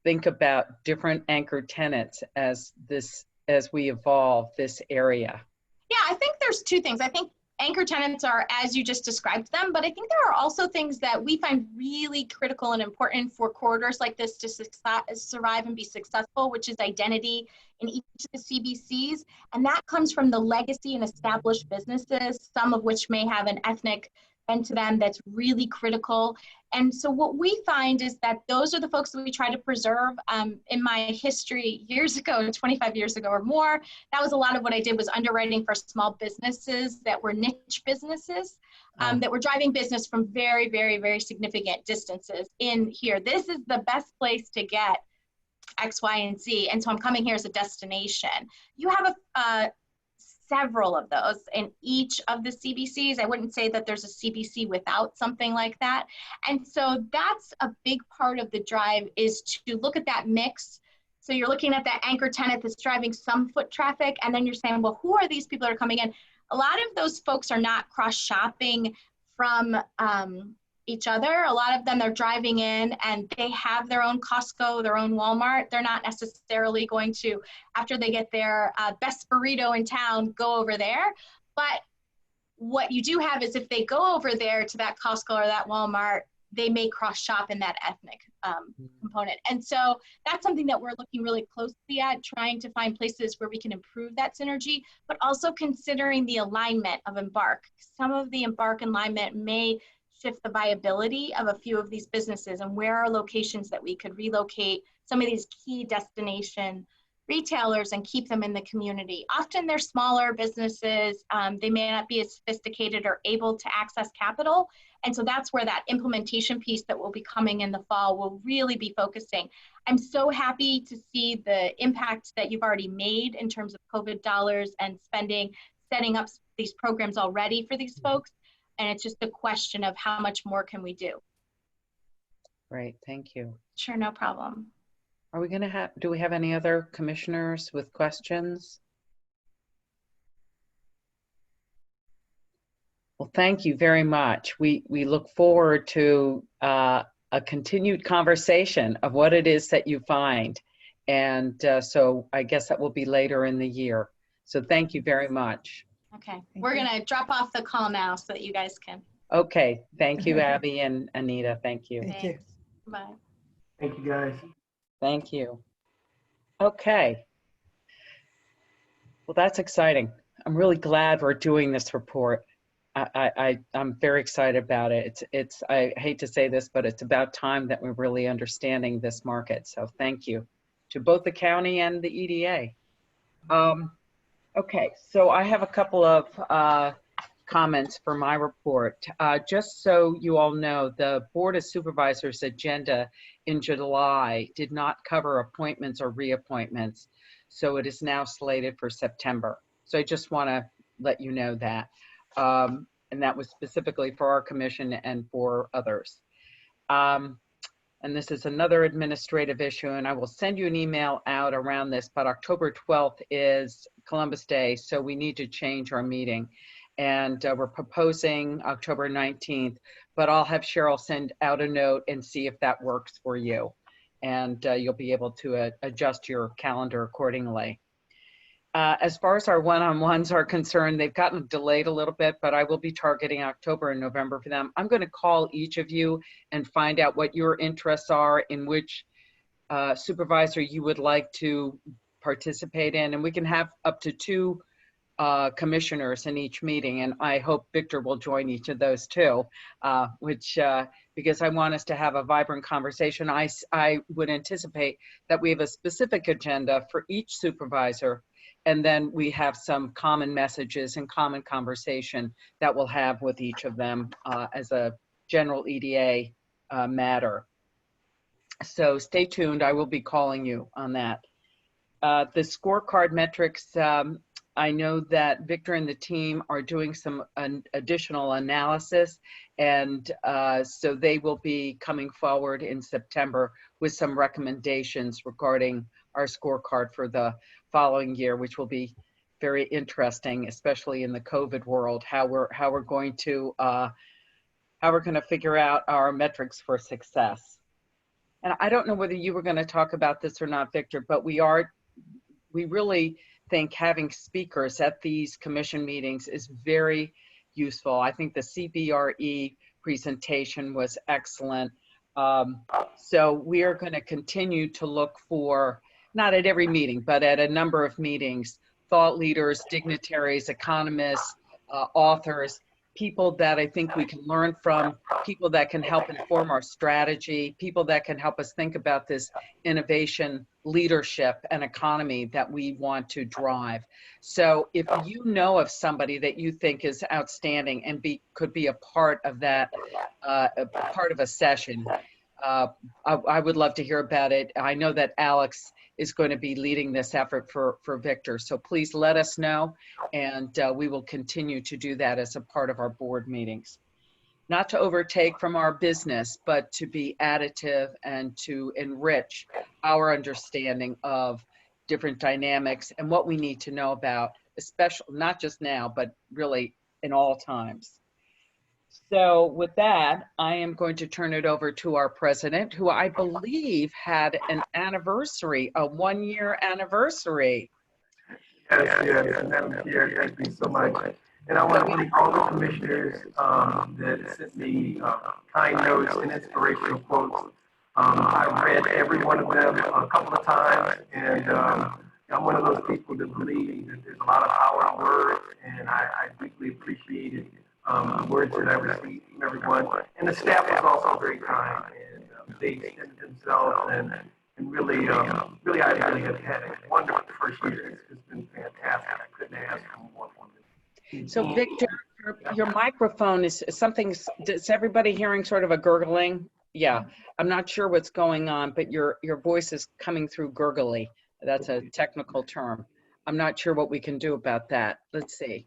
think about different anchor tenants as we evolve this area? Yeah, I think there's 2 things. I think anchor tenants are as you just described them, but I think there are also things that we find really critical and important for corridors like this to survive and be successful, which is identity in each of the CBCs. And that comes from the legacy and established businesses, some of which may have an ethnic bent to them that's really critical. And so what we find is that those are the folks that we try to preserve. In my history years ago, 25 years ago or more, that was a lot of what I did, was underwriting for small businesses that were niche businesses that were driving business from very, very, very significant distances in here. This is the best place to get X, Y, and Z. And so I'm coming here as a destination. You have several of those in each of the CBCs. I wouldn't say that there's a CBC without something like that. And so that's a big part of the drive, is to look at that mix. So you're looking at that anchor tenant that's driving some foot traffic, and then you're saying, well, who are these people that are coming in? A lot of those folks are not cross-shopping from each other. A lot of them are driving in and they have their own Costco, their own Walmart. They're not necessarily going to, after they get their best burrito in town, go over there. But what you do have is if they go over there to that Costco or that Walmart, they may cross shop in that ethnic component. And so that's something that we're looking really closely at, trying to find places where we can improve that synergy, but also considering the alignment of Embark. Some of the Embark alignment may shift the viability of a few of these businesses, and where are locations that we could relocate some of these key destination retailers and keep them in the community. Often they're smaller businesses. They may not be as sophisticated or able to access capital. And so that's where that implementation piece that will be coming in the fall will really be focusing. I'm so happy to see the impact that you've already made in terms of COVID dollars and spending, setting up these programs already for these folks. And it's just a question of how much more can we do? Great, thank you. Sure, no problem. Are we going to have, do we have any other commissioners with questions? Well, thank you very much. We look forward to a continued conversation of what it is that you find. And so I guess that will be later in the year. So thank you very much. Okay, we're going to drop off the call now so that you guys can. Okay, thank you, Abby and Anita. Thank you. Thank you. Thanks. Bye. Thank you, guys. Thank you. Okay. Well, that's exciting. I'm really glad we're doing this report. I'm very excited about it. I hate to say this, but it's about time that we're really understanding this market. So thank you to both the county and the EDA. Okay, so I have a couple of comments for my report. Just so you all know, the Board of Supervisors agenda in July did not cover appointments or reappointments. So it is now slated for September. So I just want to let you know that. And that was specifically for our commission and for others. And this is another administrative issue, and I will send you an email out around this, but October 12th is Columbus Day, so we need to change our meeting. And we're proposing October 19th, but I'll have Cheryl send out a note and see if that works for you. And you'll be able to adjust your calendar accordingly. As far as our one-on-ones are concerned, they've gotten delayed a little bit, but I will be targeting October and November for them. I'm going to call each of you and find out what your interests are, in which supervisor you would like to participate in, and we can have up to 2 commissioners in each meeting, and I hope Victor will join each of those too, because I want us to have a vibrant conversation. I would anticipate that we have a specific agenda for each supervisor, and then we have some common messages and common conversation that we'll have with each of them as a general EDA matter. So stay tuned. I will be calling you on that. The scorecard metrics, I know that Victor and the team are doing some additional analysis, and so they will be coming forward in September with some recommendations regarding our scorecard for the following year, which will be very interesting, especially in the COVID world, how we're going to figure out our metrics for success. And I don't know whether you were going to talk about this or not, Victor, but we really think having speakers at these commission meetings is very useful. I think the CBRE presentation was excellent. So we are going to continue to look for, not at every meeting, but at a number of meetings, thought leaders, dignitaries, economists, authors, people that I think we can learn from, people that can help inform our strategy, people that can help us think about this innovation, leadership, and economy that we want to drive. So if you know of somebody that you think is outstanding and could be a part of that, part of a session, I would love to hear about it. I know that Alex is going to be leading this effort for Victor. So please let us know, and we will continue to do that as a part of our board meetings. Not to overtake from our business, but to be additive and to enrich our understanding of different dynamics and what we need to know about, especially not just now, but really in all times. So with that, I am going to turn it over to our president, who I believe had an anniversary, a 1-year anniversary. Yes, Madam Chair, thank you so much. And I want to thank all the commissioners that sent me kind notes and inspirational quotes. I read every one of them a couple of times, and I'm one of those people that believe that there's a lot of power in words, and I deeply appreciated the words that I received from everyone. And the staff was also very kind, and they extended themselves and really, really, I really have had a wonderful first year. It's been fantastic. I couldn't ask for more. So Victor, your microphone is everybody hearing sort of a gurgling? Yeah, I'm not sure what's going on, but your voice is coming through gurgly. That's a technical term. I'm not sure what we can do about that. Let's see.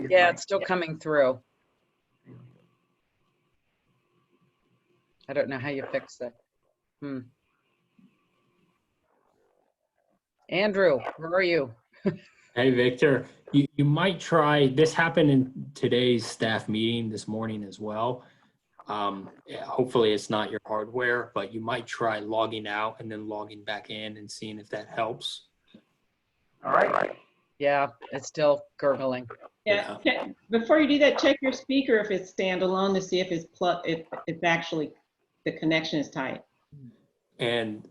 Yeah, it's still coming through. I don't know how you fix it. Andrew, where are you? Hey, Victor, you might try, this happened in today's staff meeting this morning as well. Hopefully it's not your hardware, but you might try logging out and then logging back in and seeing if that helps. All right. Yeah, it's still gurgling. Yeah. Before you do that, check your speaker if it's standalone to see if it's if actually the connection is tight. And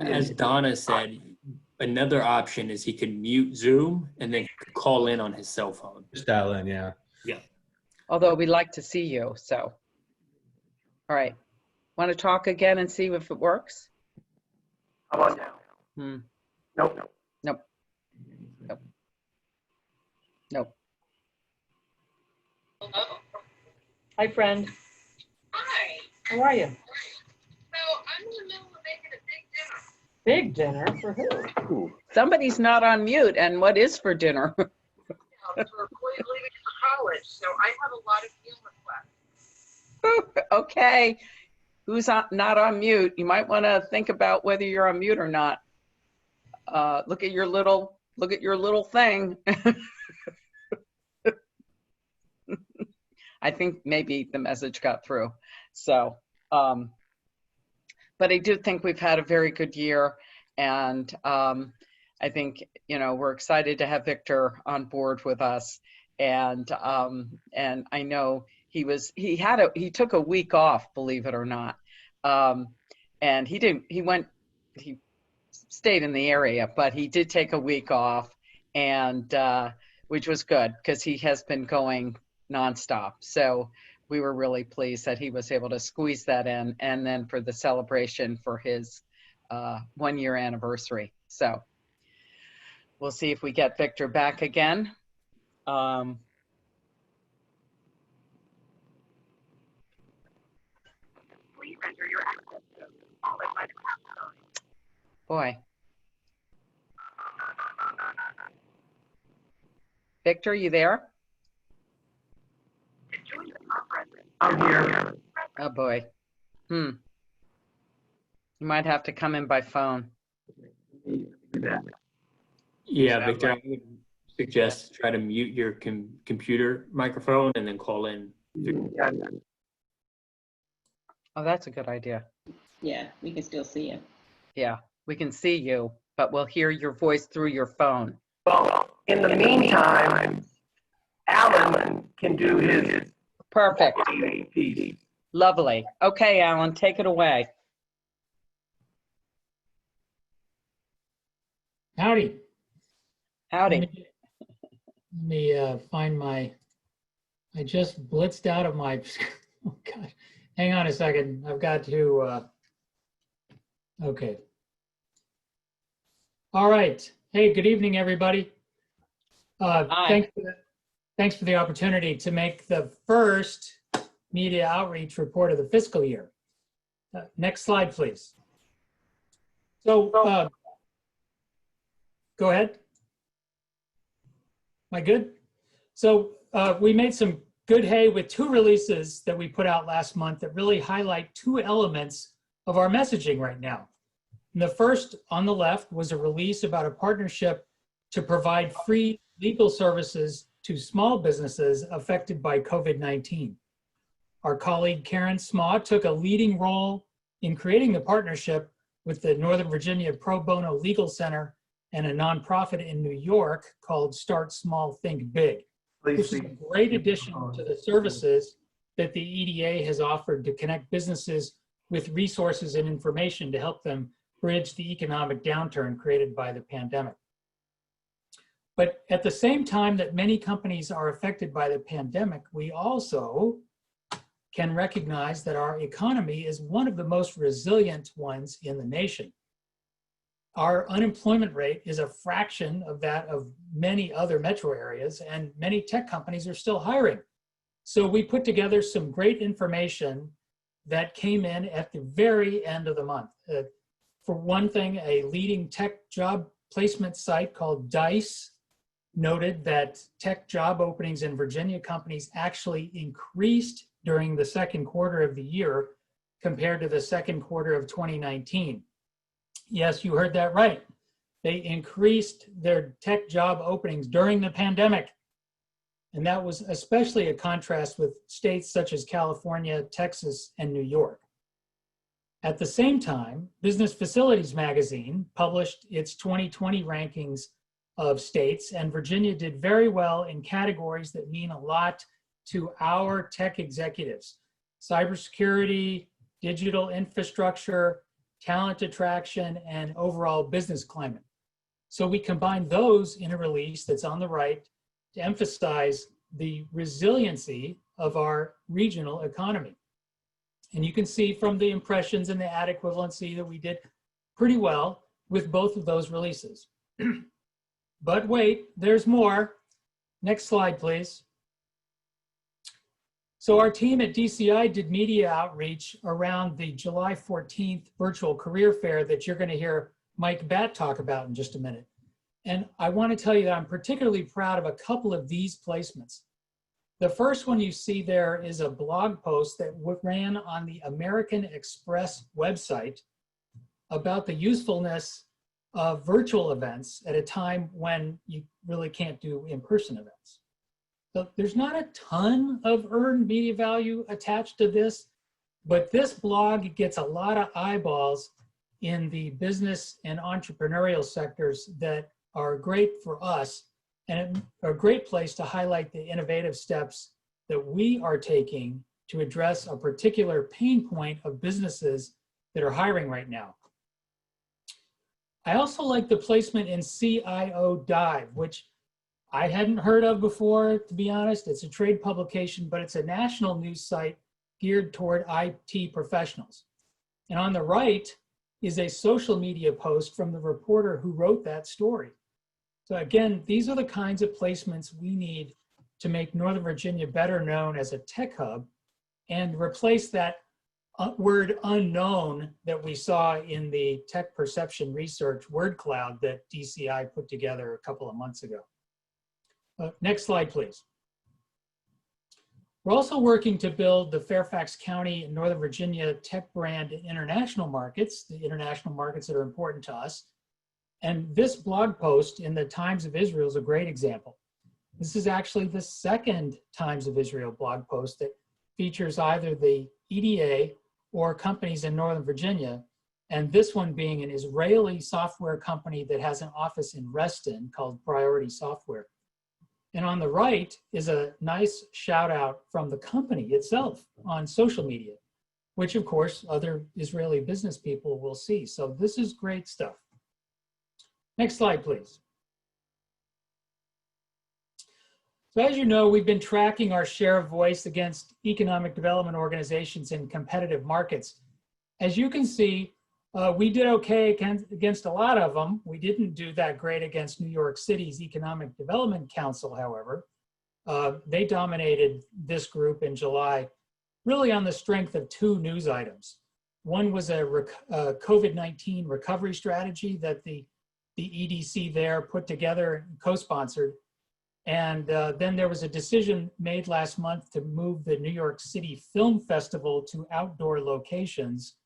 as Donna said, another option is he can mute Zoom and then call in on his cell phone. Just dial in, yeah. Yeah. Although we'd like to see you, so. All right. Want to talk again and see if it works? How about now? Nope. Nope. Nope. Nope. Hello. Hi, friend. Hi. How are you? So I'm in the middle of making a big dinner. Big dinner for who? Somebody's not on mute. And what is for dinner? For employees leaving for college, so I have a lot of meal requests. Okay. Who's not on mute? You might want to think about whether you're on mute or not. Look at your little thing. I think maybe the message got through. So, but I do think we've had a very good year, and I think, we're excited to have Victor on board with us. And I know he took a week off, believe it or not. And he stayed in the area, but he did take a week off, and which was good because he has been going nonstop. So we were really pleased that he was able to squeeze that in, and then for the celebration for his 1-year anniversary. So we'll see if we get Victor back again. Please enter your access code followed by the pound sign. Boy. Victor, you there? I'm here. Oh boy. You might have to come in by phone. Yeah, Victor, I would suggest try to mute your computer microphone and then call in. Oh, that's a good idea. Yeah, we can still see you. Yeah, we can see you, but we'll hear your voice through your phone. Well, in the meantime, Alan can do his Perfect. piece. Lovely. Okay, Alan, take it away. Howdy. Howdy. Let me find I just blitzed out of my, oh God, hang on a second. I've got to, okay. All right. Hey, good evening, everybody. Thanks for the opportunity to make the first media outreach report of the fiscal year. Next slide, please. So, go ahead. Am I good? So we made some good hay with 2 releases that we put out last month that really highlight 2 elements of our messaging right now. And the first on the left was a release about a partnership to provide free legal services to small businesses affected by COVID-19. Our colleague Karen Smaw took a leading role in creating the partnership with the Northern Virginia Pro Bono Legal Center and a nonprofit in New York called Start Small, Think Big. This is a great addition to the services that the EDA has offered to connect businesses with resources and information to help them bridge the economic downturn created by the pandemic. But at the same time that many companies are affected by the pandemic, we also can recognize that our economy is one of the most resilient ones in the nation. Our unemployment rate is a fraction of that of many other metro areas, and many tech companies are still hiring. So we put together some great information that came in at the very end of the month. For one thing, a leading tech job placement site called DICE noted that tech job openings in Virginia companies actually increased during the second quarter of the year compared to the second quarter of 2019. Yes, you heard that right. They increased their tech job openings during the pandemic. And that was especially a contrast with states such as California, Texas, and New York. At the same time, Business Facilities Magazine published its 2020 rankings of states, and Virginia did very well in categories that mean a lot to our tech executives: cybersecurity, digital infrastructure, talent attraction, and overall business climate. So we combined those in a release that's on the right to emphasize the resiliency of our regional economy. And you can see from the impressions and the ad equivalency that we did pretty well with both of those releases. But wait, there's more. Next slide, please. So our team at DCI did media outreach around the July 14th virtual career fair that you're going to hear Mike Batt talk about in just a minute. And I want to tell you that I'm particularly proud of a couple of these placements. The first one you see there is a blog post that ran on the American Express website about the usefulness of virtual events at a time when you really can't do in-person events. So there's not a ton of earned media value attached to this, but this blog gets a lot of eyeballs in the business and entrepreneurial sectors that are great for us and a great place to highlight the innovative steps that we are taking to address a particular pain point of businesses that are hiring right now. I also like the placement in CIO Dive, which I hadn't heard of before, to be honest. It's a trade publication, but it's a national news site geared toward IT professionals. And on the right is a social media post from the reporter who wrote that story. So again, these are the kinds of placements we need to make Northern Virginia better known as a tech hub and replace that word unknown that we saw in the tech perception research word cloud that DCI put together a couple of months ago. Next slide, please. We're also working to build the Fairfax County and Northern Virginia tech brand in international markets, the international markets that are important to us. And this blog post in the Times of Israel is a great example. This is actually the second Times of Israel blog post that features either the EDA or companies in Northern Virginia, and this one being an Israeli software company that has an office in Reston called Priority Software. And on the right is a nice shout out from the company itself on social media, which of course other Israeli business people will see. So this is great stuff. Next slide, please. So as you know, we've been tracking our share of voice against economic development organizations in competitive markets. As you can see, we did okay against a lot of them. We didn't do that great against New York City's Economic Development Council, however. They dominated this group in July, really on the strength of two news items. One was a COVID-19 recovery strategy that the EDC there put together and co-sponsored. And then there was a decision made last month to move the New York City Film Festival to outdoor locations.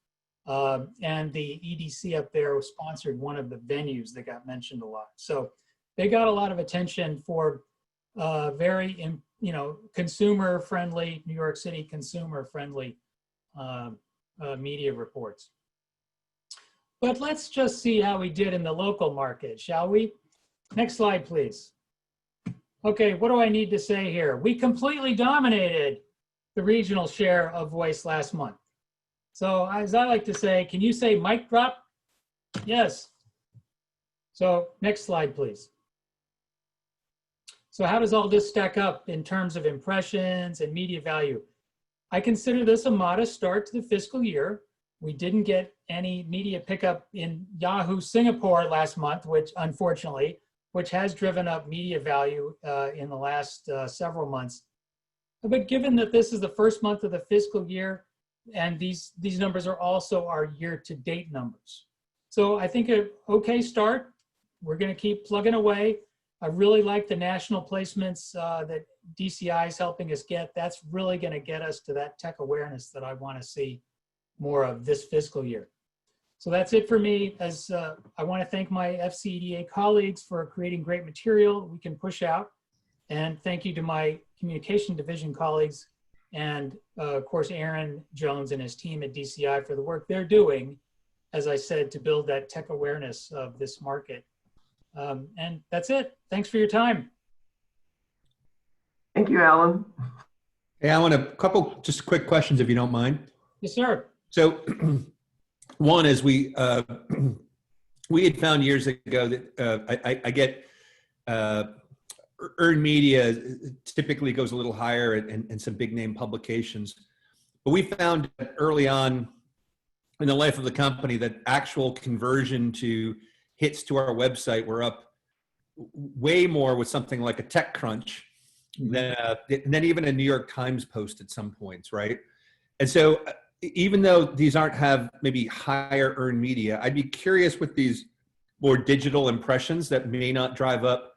And the EDC up there sponsored one of the venues that got mentioned a lot. So they got a lot of attention for very, consumer friendly, New York City consumer friendly media reports. But let's just see how we did in the local market, shall we? Next slide, please. Okay, what do I need to say here? We completely dominated the regional share of voice last month. So as I like to say, can you say mic drop? Yes. So next slide, please. So how does all this stack up in terms of impressions and media value? I consider this a modest start to the fiscal year. We didn't get any media pickup in Yahoo Singapore last month, which unfortunately, which has driven up media value in the last several months. But given that this is the first month of the fiscal year, and these numbers are also our year-to-date numbers. So I think an okay start. We're going to keep plugging away. I really like the national placements that DCI is helping us get. That's really going to get us to that tech awareness that I want to see more of this fiscal year. So that's it for me. As I want to thank my FCEDA colleagues for creating great material we can push out. And thank you to my communication division colleagues and of course, Aaron Jones and his team at DCI for the work they're doing, as I said, to build that tech awareness of this market. And that's it. Thanks for your time. Thank you, Alan. Hey, I want a couple just quick questions, if you don't mind. Yes, sir. So one is we had found years ago that I get earned media typically goes a little higher in some big name publications. But we found early on in the life of the company that actual conversion to hits to our website were up way more with something like a TechCrunch than even a New York Times post at some points, right? And so even though these aren't have maybe higher earned media, I'd be curious with these more digital impressions that may not drive up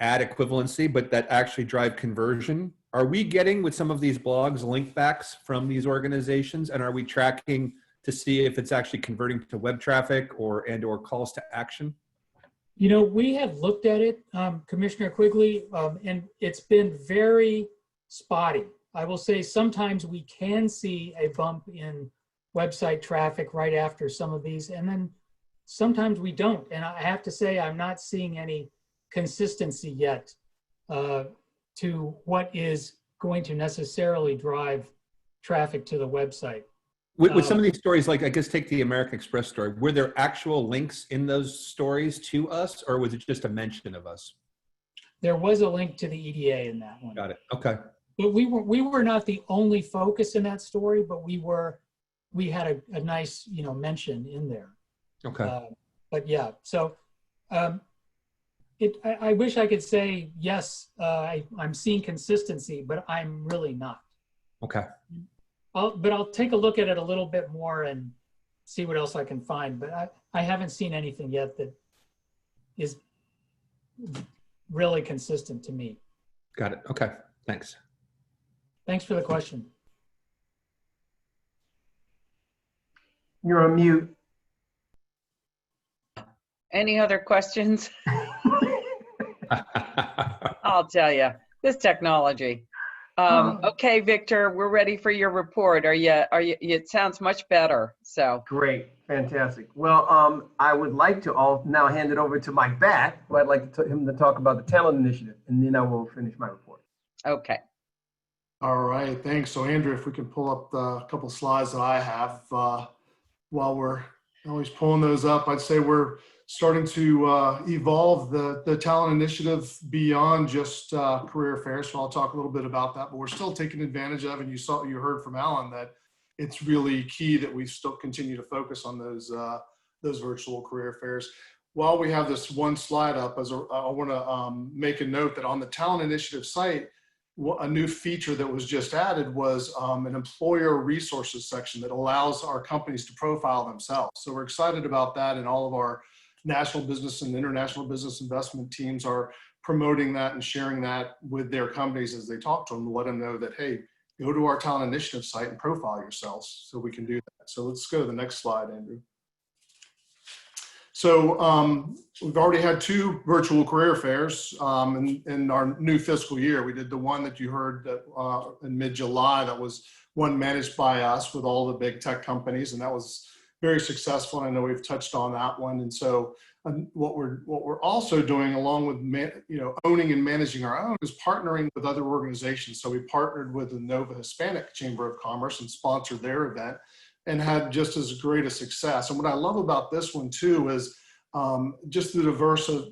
ad equivalency, but that actually drive conversion. Are we getting with some of these blogs link backs from these organizations? And are we tracking to see if it's actually converting to web traffic or calls to action? You know, we have looked at it, Commissioner Quigley, and it's been very spotty. I will say sometimes we can see a bump in website traffic right after some of these, and then sometimes we don't. And I have to say, I'm not seeing any consistency yet to what is going to necessarily drive traffic to the website. With some of these stories, like I guess take the American Express story, were there actual links in those stories to us, or was it just a mention of us? There was a link to the EDA in that one. Got it. Okay. But we were not the only focus in that story, but we had a nice mention in there. Okay. But yeah, so I wish I could say yes. I'm seeing consistency, but I'm really not. Okay. But I'll take a look at it a little bit more and see what else I can find. But I haven't seen anything yet that is really consistent to me. Got it. Okay. Thanks. Thanks for the question. You're on mute. Any other questions? I'll tell you, this technology. Okay, Victor, we're ready for your report. Are you, it sounds much better, so. Great, fantastic. Well, I would like to now hand it over to Mike Back, who I'd like him to talk about the talent initiative, and then I will finish my report. Okay. All right, thanks. So Andrew, if we can pull up the couple slides that I have while we're always pulling those up, I'd say we're starting to evolve the talent initiative beyond just career fairs. So I'll talk a little bit about that, but we're still taking advantage of, and you heard from Alan that it's really key that we still continue to focus on those virtual career fairs. While we have this one slide up, I want to make a note that on the talent initiative site, a new feature that was just added was an employer resources section that allows our companies to profile themselves. So we're excited about that, and all of our national business and international business investment teams are promoting that and sharing that with their companies as they talk to them to let them know that, hey, go to our talent initiative site and profile yourselves, so we can do that. So let's go to the next slide, Andrew. So we've already had 2 virtual career fairs in our new fiscal year. We did the one that you heard in mid-July. That was one managed by us with all the big tech companies, and that was very successful. And I know we've touched on that one. And so what we're also doing, along with owning and managing our own, is partnering with other organizations. So we partnered with the Nova Hispanic Chamber of Commerce and sponsored their event, and had just as great a success. And what I love about this one too is just the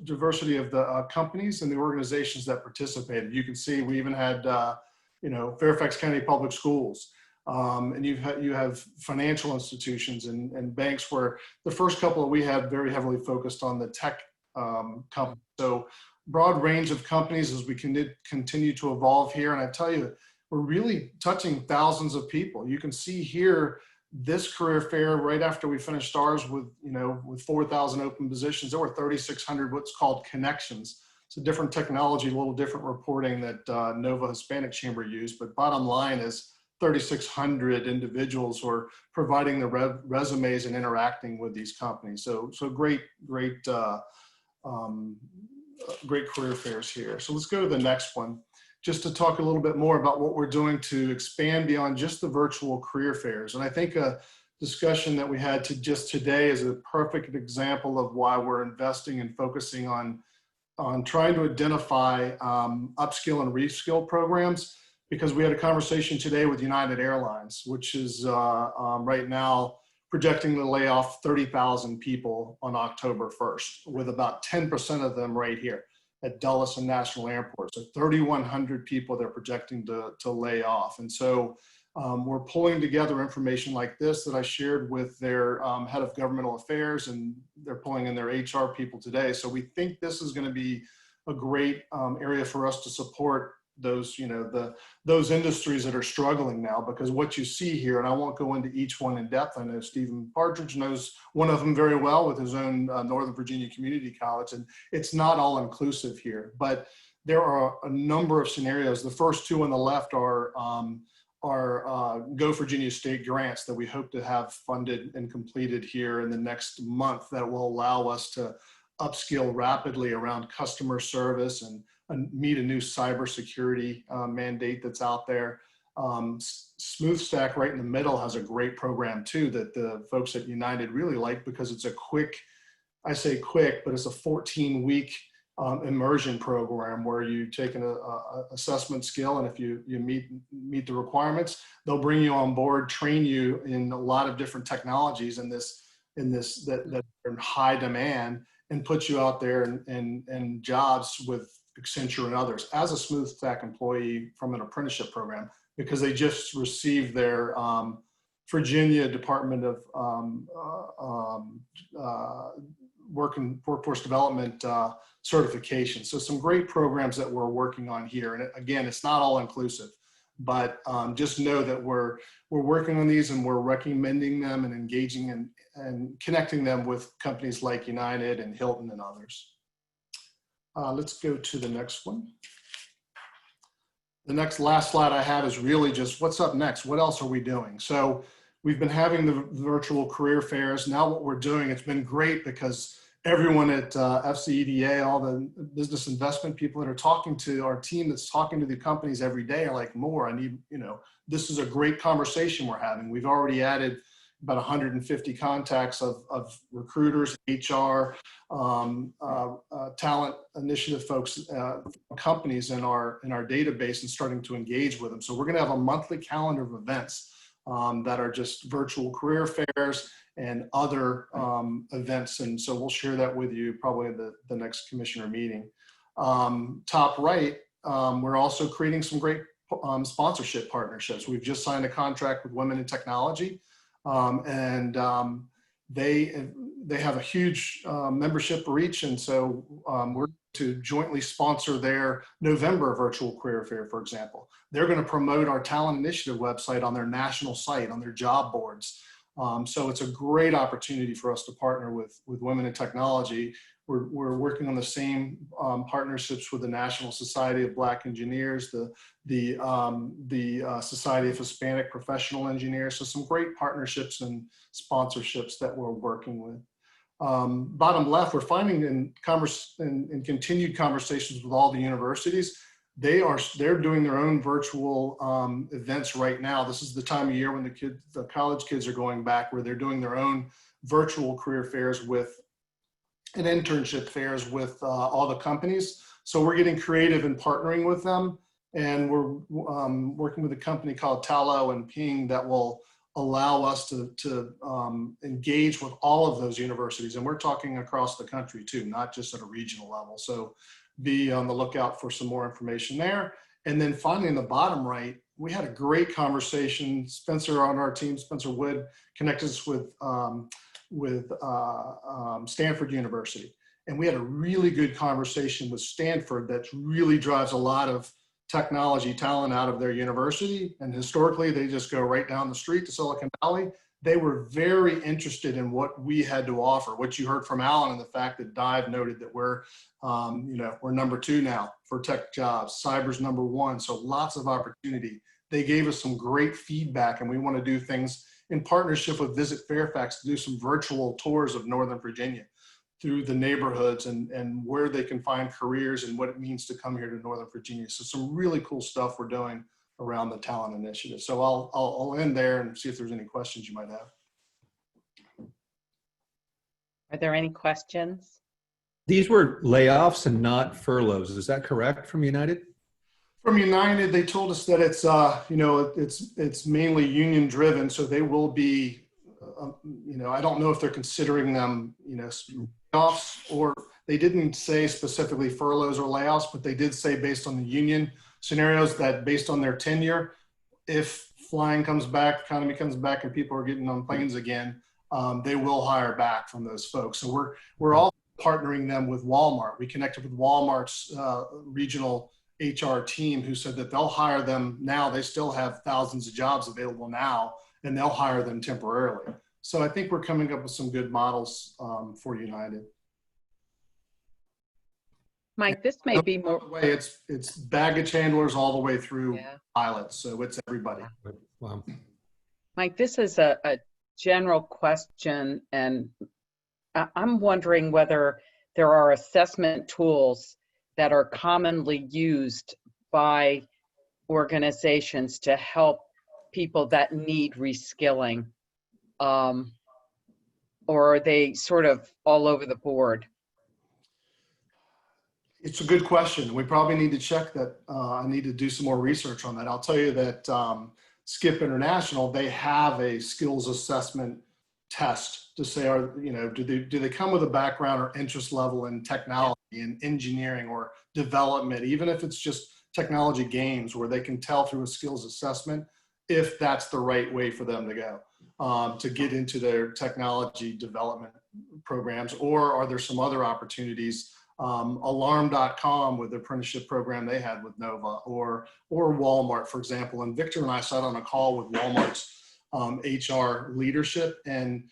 diversity of the companies and the organizations that participated. You can see we even had Fairfax County Public Schools, and you have financial institutions and banks, where the first couple we had very heavily focused on the tech companies. So broad range of companies as we continue to evolve here. And I tell you, we're really touching thousands of people. You can see here, this career fair, right after we finished ours with 4,000 open positions, there were 3,600 what's called connections. It's a different technology, a little different reporting that Nova Hispanic Chamber used, but bottom line is 3,600 individuals who are providing the resumes and interacting with these companies. So great career fairs here. So let's go to the next one, just to talk a little bit more about what we're doing to expand beyond just the virtual career fairs. And I think a discussion that we had just today is a perfect example of why we're investing and focusing on trying to identify upskill and reskill programs, because we had a conversation today with United Airlines, which is right now projecting to lay off 30,000 people on October 1st, with about 10% of them right here at Dulles and National Airport. So 3,100 people they're projecting to lay off. And so we're pulling together information like this that I shared with their head of governmental affairs, and they're pulling in their HR people today. So we think this is going to be a great area for us to support those, those industries that are struggling now, because what you see here, and I won't go into each one in depth. I know Stephen Partridge knows one of them very well with his own Northern Virginia Community College, and it's not all inclusive here, but there are a number of scenarios. The first 2 on the left are Go Virginia State grants that we hope to have funded and completed here in the next month, that will allow us to upskill rapidly around customer service and meet a new cybersecurity mandate that's out there. SmoothStack right in the middle has a great program too that the folks at United really like, because it's a quick, I say quick, but it's a 14-week immersion program where you take an assessment skill, and if you meet the requirements, they'll bring you on board, train you in a lot of different technologies that are in high demand, and put you out there in jobs with Accenture and others as a SmoothStack employee from an apprenticeship program, because they just received their Virginia Department of Workforce Development certification. So some great programs that we're working on here. And again, it's not all inclusive, but just know that we're working on these, and we're recommending them and engaging and connecting them with companies like United and Hilton and others. Let's go to the next one. The last slide I have is really just what's up next. What else are we doing? So we've been having the virtual career fairs. Now what we're doing, it's been great because everyone at FCEDA, all the business investment people that are talking to our team that's talking to the companies every day are like, more, I need, this is a great conversation we're having. We've already added about 150 contacts of recruiters, HR, talent initiative folks, companies in our database, and starting to engage with them. So we're going to have a monthly calendar of events that are just virtual career fairs and other events. And so we'll share that with you probably at the next commissioner meeting. Top right, we're also creating some great sponsorship partnerships. We've just signed a contract with Women in Technology. They have a huge membership reach, and so we're to jointly sponsor their November virtual career fair, for example. They're going to promote our talent initiative website on their national site, on their job boards. So it's a great opportunity for us to partner with Women in Technology. We're working on the same partnerships with the National Society of Black Engineers, the Society of Hispanic Professional Engineers. So some great partnerships and sponsorships that we're working with. bottom left, we're finding in continued conversations with all the universities, they're doing their own virtual events right now. This is the time of year when the college kids are going back, where they're doing their own virtual career fairs and internship fairs with all the companies. So we're getting creative and partnering with them, and we're working with a company called Tallow and Ping that will allow us to engage with all of those universities. And we're talking across the country too, not just at a regional level. So be on the lookout for some more information there. And then finally, in the bottom right, we had a great conversation. Spencer on our team, Spencer Wood, connected us with Stanford University. And we had a really good conversation with Stanford that really drives a lot of technology talent out of their university. And historically, they just go right down the street to Silicon Valley. They were very interested in what we had to offer, what you heard from Alan, and the fact that Dive noted that we're number 2 now for tech jobs. Cyber's number 1, so lots of opportunity. They gave us some great feedback, and we want to do things in partnership with Visit Fairfax to do some virtual tours of Northern Virginia through the neighborhoods and where they can find careers and what it means to come here to Northern Virginia. So some really cool stuff we're doing around the talent initiative. So I'll end there and see if there's any questions you might have. Are there any questions? These were layoffs and not furloughs. Is that correct from United? From United, they told us that it's mainly union driven. So they will be, I don't know if they're considering them, layoffs, or they didn't say specifically furloughs or layoffs, but they did say based on the union scenarios that based on their tenure, if flying comes back, economy comes back, and people are getting on planes again, they will hire back from those folks. So we're all partnering them with Walmart. We connected with Walmart's regional HR team, who said that they'll hire them now. They still have thousands of jobs available now, and they'll hire them temporarily. So I think we're coming up with some good models for United. Mike, this may be more. By the way, it's baggage handlers all the way through pilots, so it's everybody. Wow. Mike, this is a general question, and I'm wondering whether there are assessment tools that are commonly used by organizations to help people that need reskilling, or are they sort of all over the board? It's a good question. We probably need to check that. I need to do some more research on that. I'll tell you that Skip International, they have a skills assessment test to say, do they come with a background or interest level in technology and engineering or development, even if it's just technology games, where they can tell through a skills assessment if that's the right way for them to go to get into their technology development programs, or are there some other opportunities? Alarm.com with the apprenticeship program they had with Nova, or Walmart, for example. And Victor and I sat on a call with Walmart's HR leadership, and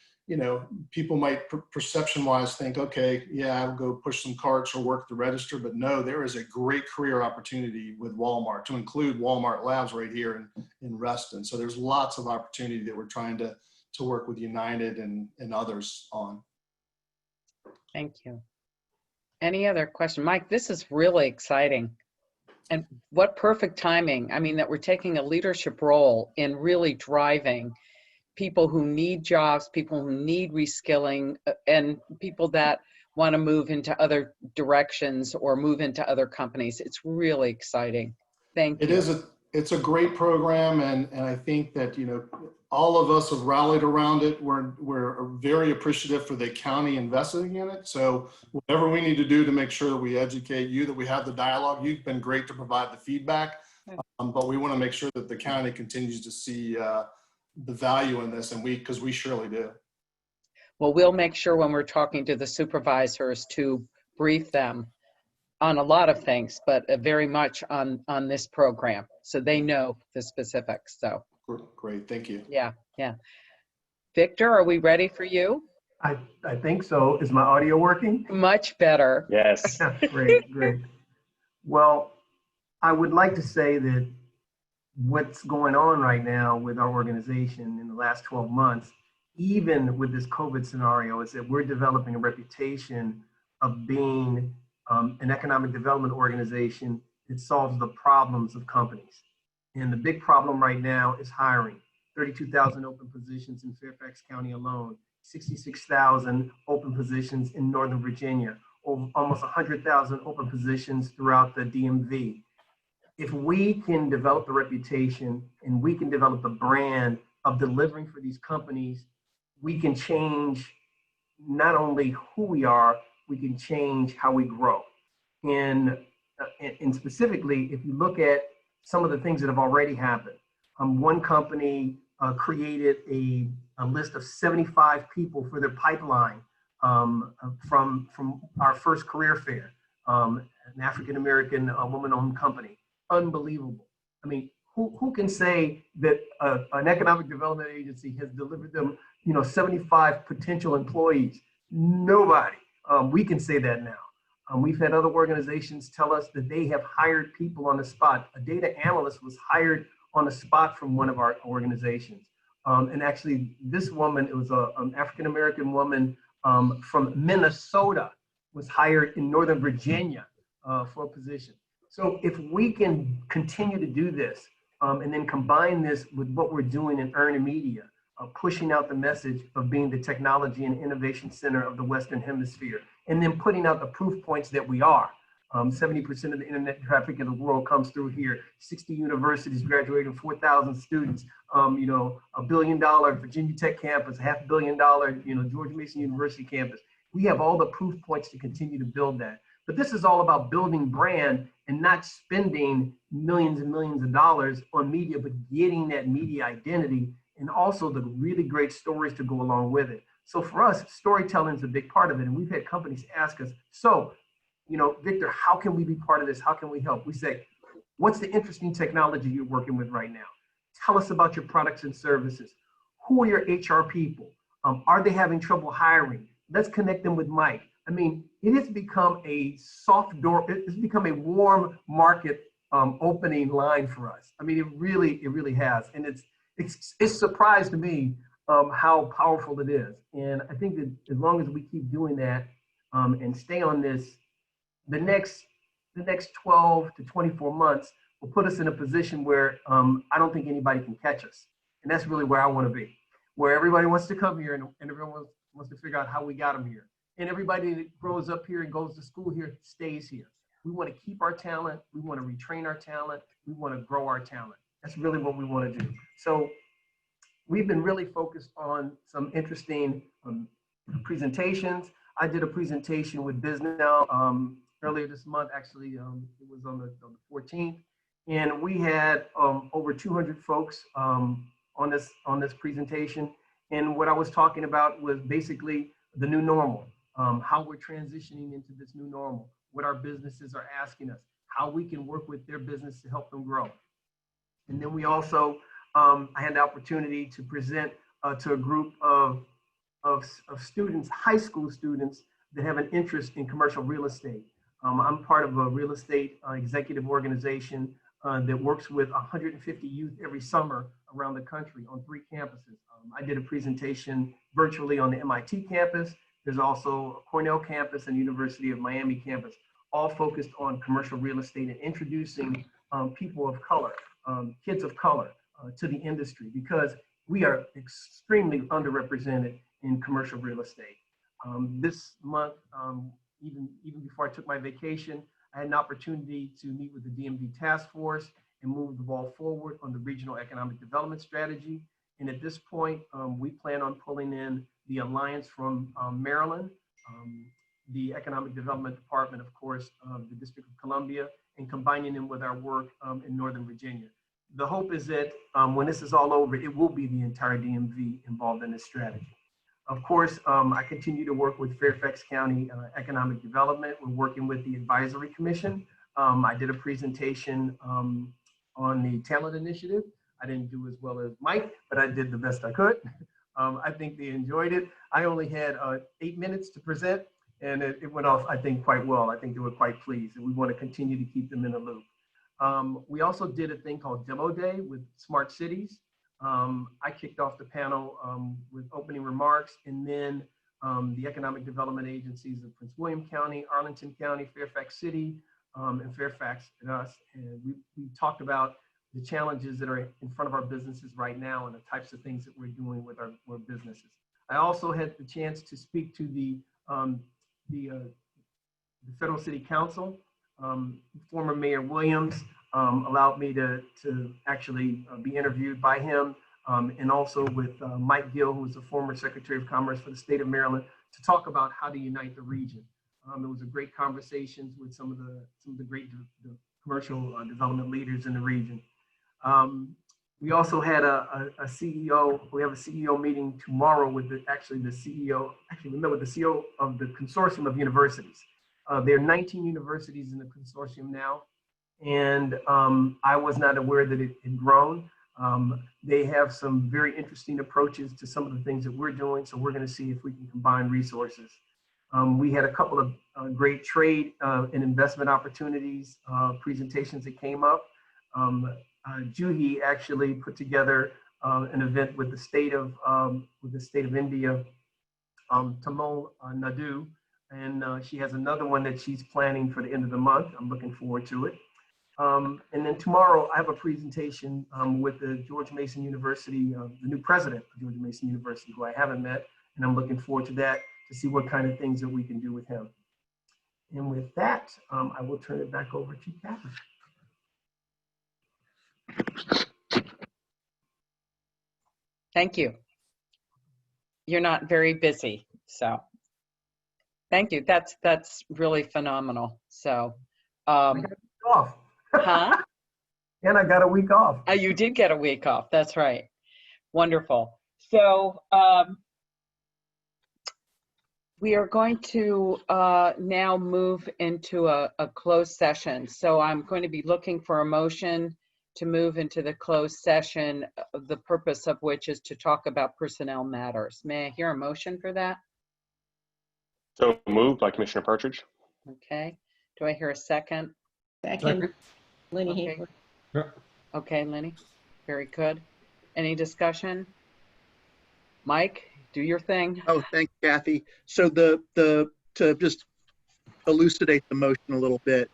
people might perception-wise think, okay, yeah, I'll go push some carts or work the register, but no, there is a great career opportunity with Walmart, to include Walmart Labs right here in Reston. So there's lots of opportunity that we're trying to work with United and others on. Thank you. Any other question? Mike, this is really exciting. And what perfect timing. I mean, that we're taking a leadership role in really driving people who need jobs, people who need reskilling, and people that want to move into other directions or move into other companies. It's really exciting. Thank you. It's a great program, and I think that all of us have rallied around it. We're very appreciative for the county investing in it. So whatever we need to do to make sure that we educate you, that we have the dialogue, you've been great to provide the feedback, but we want to make sure that the county continues to see the value in this, and because we surely do. Well, we'll make sure when we're talking to the supervisors to brief them on a lot of things, but very much on this program, so they know the specifics. So great, thank you. Yeah. Victor, are we ready for you? I think so. Is my audio working? Much better. Yes. Great. Well, I would like to say that what's going on right now with our organization in the last 12 months even with this COVID scenario, is that we're developing a reputation of being an economic development organization that solves the problems of companies. And the big problem right now is hiring. 32,000 open positions in Fairfax County alone, 66,000 open positions in Northern Virginia, almost 100,000 open positions throughout the DMV. If we can develop the reputation and we can develop the brand of delivering for these companies, we can change not only who we are, we can change how we grow. And specifically, if you look at some of the things that have already happened, one company created a list of 75 people for their pipeline from our first career fair, an African-American woman-owned company. Unbelievable. I mean, who can say that an economic development agency has delivered them, 75 potential employees? Nobody. We can say that now. We've had other organizations tell us that they have hired people on the spot. A data analyst was hired on the spot from one of our organizations. And actually, this woman, it was an African-American woman from Minnesota, was hired in Northern Virginia for a position. So if we can continue to do this and then combine this with what we're doing in earned media, pushing out the message of being the technology and innovation center of the Western Hemisphere, and then putting out the proof points that we are. 70% of the internet traffic in the world comes through here. 60 universities graduating 4,000 students. $1 billion Virginia Tech campus, $500 million, George Mason University campus. We have all the proof points to continue to build that. But this is all about building brand and not spending millions and millions of dollars on media, but getting that media identity and also the really great stories to go along with it. So for us, storytelling is a big part of it. And we've had companies ask us, so, Victor, how can we be part of this? How can we help? We say, what's the interesting technology you're working with right now? Tell us about your products and services. Who are your HR people? Are they having trouble hiring? Let's connect them with Mike. I mean, it has become a soft door. It's become a warm market opening line for us. I mean, it really has. And it's surprised to me how powerful it is. And I think that as long as we keep doing that and stay on this, the next 12 to 24 months will put us in a position where I don't think anybody can catch us. And that's really where I want to be, where everybody wants to come here and everyone wants to figure out how we got them here. And everybody that grows up here and goes to school here stays here. We want to keep our talent. We want to retrain our talent. We want to grow our talent. That's really what we want to do. So we've been really focused on some interesting presentations. I did a presentation with BizNow earlier this month. Actually, it was on the 14th. And we had over 200 folks on this presentation. And what I was talking about was basically the new normal, how we're transitioning into this new normal, what our businesses are asking us, how we can work with their business to help them grow. And then we also, I had the opportunity to present to a group of students, high school students that have an interest in commercial real estate. I'm part of a real estate executive organization that works with 150 youth every summer around the country on 3 campuses. I did a presentation virtually on the MIT campus. There's also a Cornell campus and University of Miami campus, all focused on commercial real estate and introducing people of color, kids of color to the industry, because we are extremely underrepresented in commercial real estate. This month, even before I took my vacation, I had an opportunity to meet with the DMV task force and move the ball forward on the regional economic development strategy. And at this point, we plan on pulling in the alliance from Maryland, the Economic Development Department, of course, the District of Columbia, and combining them with our work in Northern Virginia. The hope is that when this is all over, it will be the entire DMV involved in this strategy. Of course, I continue to work with Fairfax County Economic Development. We're working with the Advisory Commission. I did a presentation on the talent initiative. I didn't do as well as Mike, but I did the best I could. I think they enjoyed it. I only had 8 minutes to present, and it went off, I think, quite well. I think they were quite pleased, and we want to continue to keep them in the loop. We also did a thing called Demo Day with Smart Cities. I kicked off the panel with opening remarks, and then the economic development agencies of Prince William County, Arlington County, Fairfax City, and Fairfax and us. And we talked about the challenges that are in front of our businesses right now and the types of things that we're doing with our businesses. I also had the chance to speak to the Federal City Council. Former Mayor Williams allowed me to actually be interviewed by him, and also with Mike Gill, who was the former Secretary of Commerce for the state of Maryland, to talk about how to unite the region. It was a great conversations with some of the great commercial development leaders in the region. We also had a CEO. We have a CEO meeting tomorrow with the CEO. Actually, we met with the CEO of the consortium of universities. There are 19 universities in the consortium now, and I was not aware that it had grown. They have some very interesting approaches to some of the things that we're doing, so we're going to see if we can combine resources. We had a couple of great trade and investment opportunities presentations that came up. Juhi actually put together an event with the state of India, Tamil Nadu, and she has another one that she's planning for the end of the month. I'm looking forward to it. And then tomorrow I have a presentation with the George Mason University, the new president of George Mason University, who I haven't met, and I'm looking forward to that to see what kind of things that we can do with him. And with that, I will turn it back over to Catherine. Thank you. You're not very busy, so thank you. That's really phenomenal. So, off. Huh? And I got a week off. You did get a week off. That's right. Wonderful. So we are going to now move into a closed session. So I'm going to be looking for a motion to move into the closed session, the purpose of which is to talk about personnel matters. May I hear a motion for that? So moved by Commissioner Partridge. Okay. Do I hear a second? Second. Lenny Okay. Hayford. Yeah. Okay, Lenny. Very good. Any discussion? Mike, do your thing. Oh, thanks, Kathy. So to just elucidate the motion a little bit,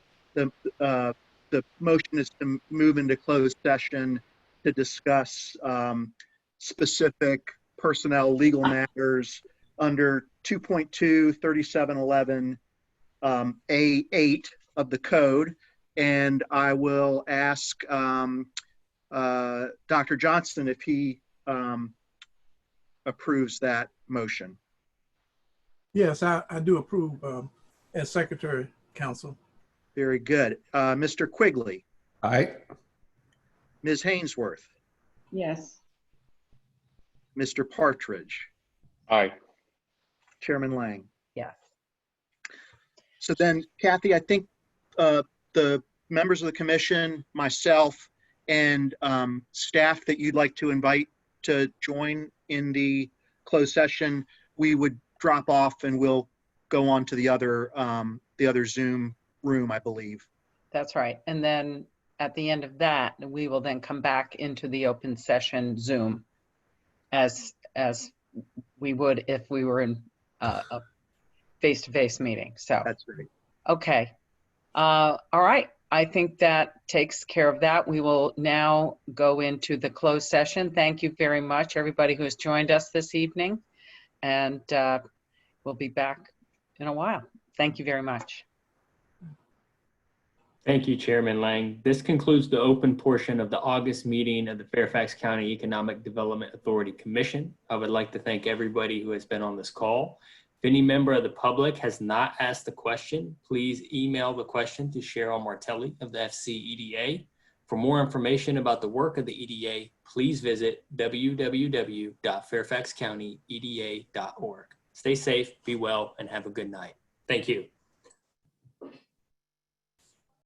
the motion is to move into closed session to discuss specific personnel legal matters under 2.2 3711 A8 of the code. And I will ask Dr. Johnson if he approves that motion. Yes, I do approve as Secretary Council. Very good. Mr. Quigley. Aye. Ms. Hainsworth. Yes. Mr. Partridge. Aye. Chairman Lang. Yes. So then, Kathy, I think the members of the commission, myself, and staff that you'd like to invite to join in the closed session, we would drop off and we'll go on to the other Zoom room, I believe. That's right. And then at the end of that, we will then come back into the open session Zoom as we would if we were in a face-to-face meeting. So that's right. Okay. All right. I think that takes care of that. We will now go into the closed session. Thank you very much, everybody who has joined us this evening. And we'll be back in a while. Thank you very much. Thank you, Chairman Lang. This concludes the open portion of the August meeting of the Fairfax County Economic Development Authority Commission. I would like to thank everybody who has been on this call. If any member of the public has not asked a question, please email the question to Cheryl Martelli of the FCEDA. For more information about the work of the EDA, please visit www.fairfaxcountyeda.org. Stay safe, be well, and have a good night. Thank you.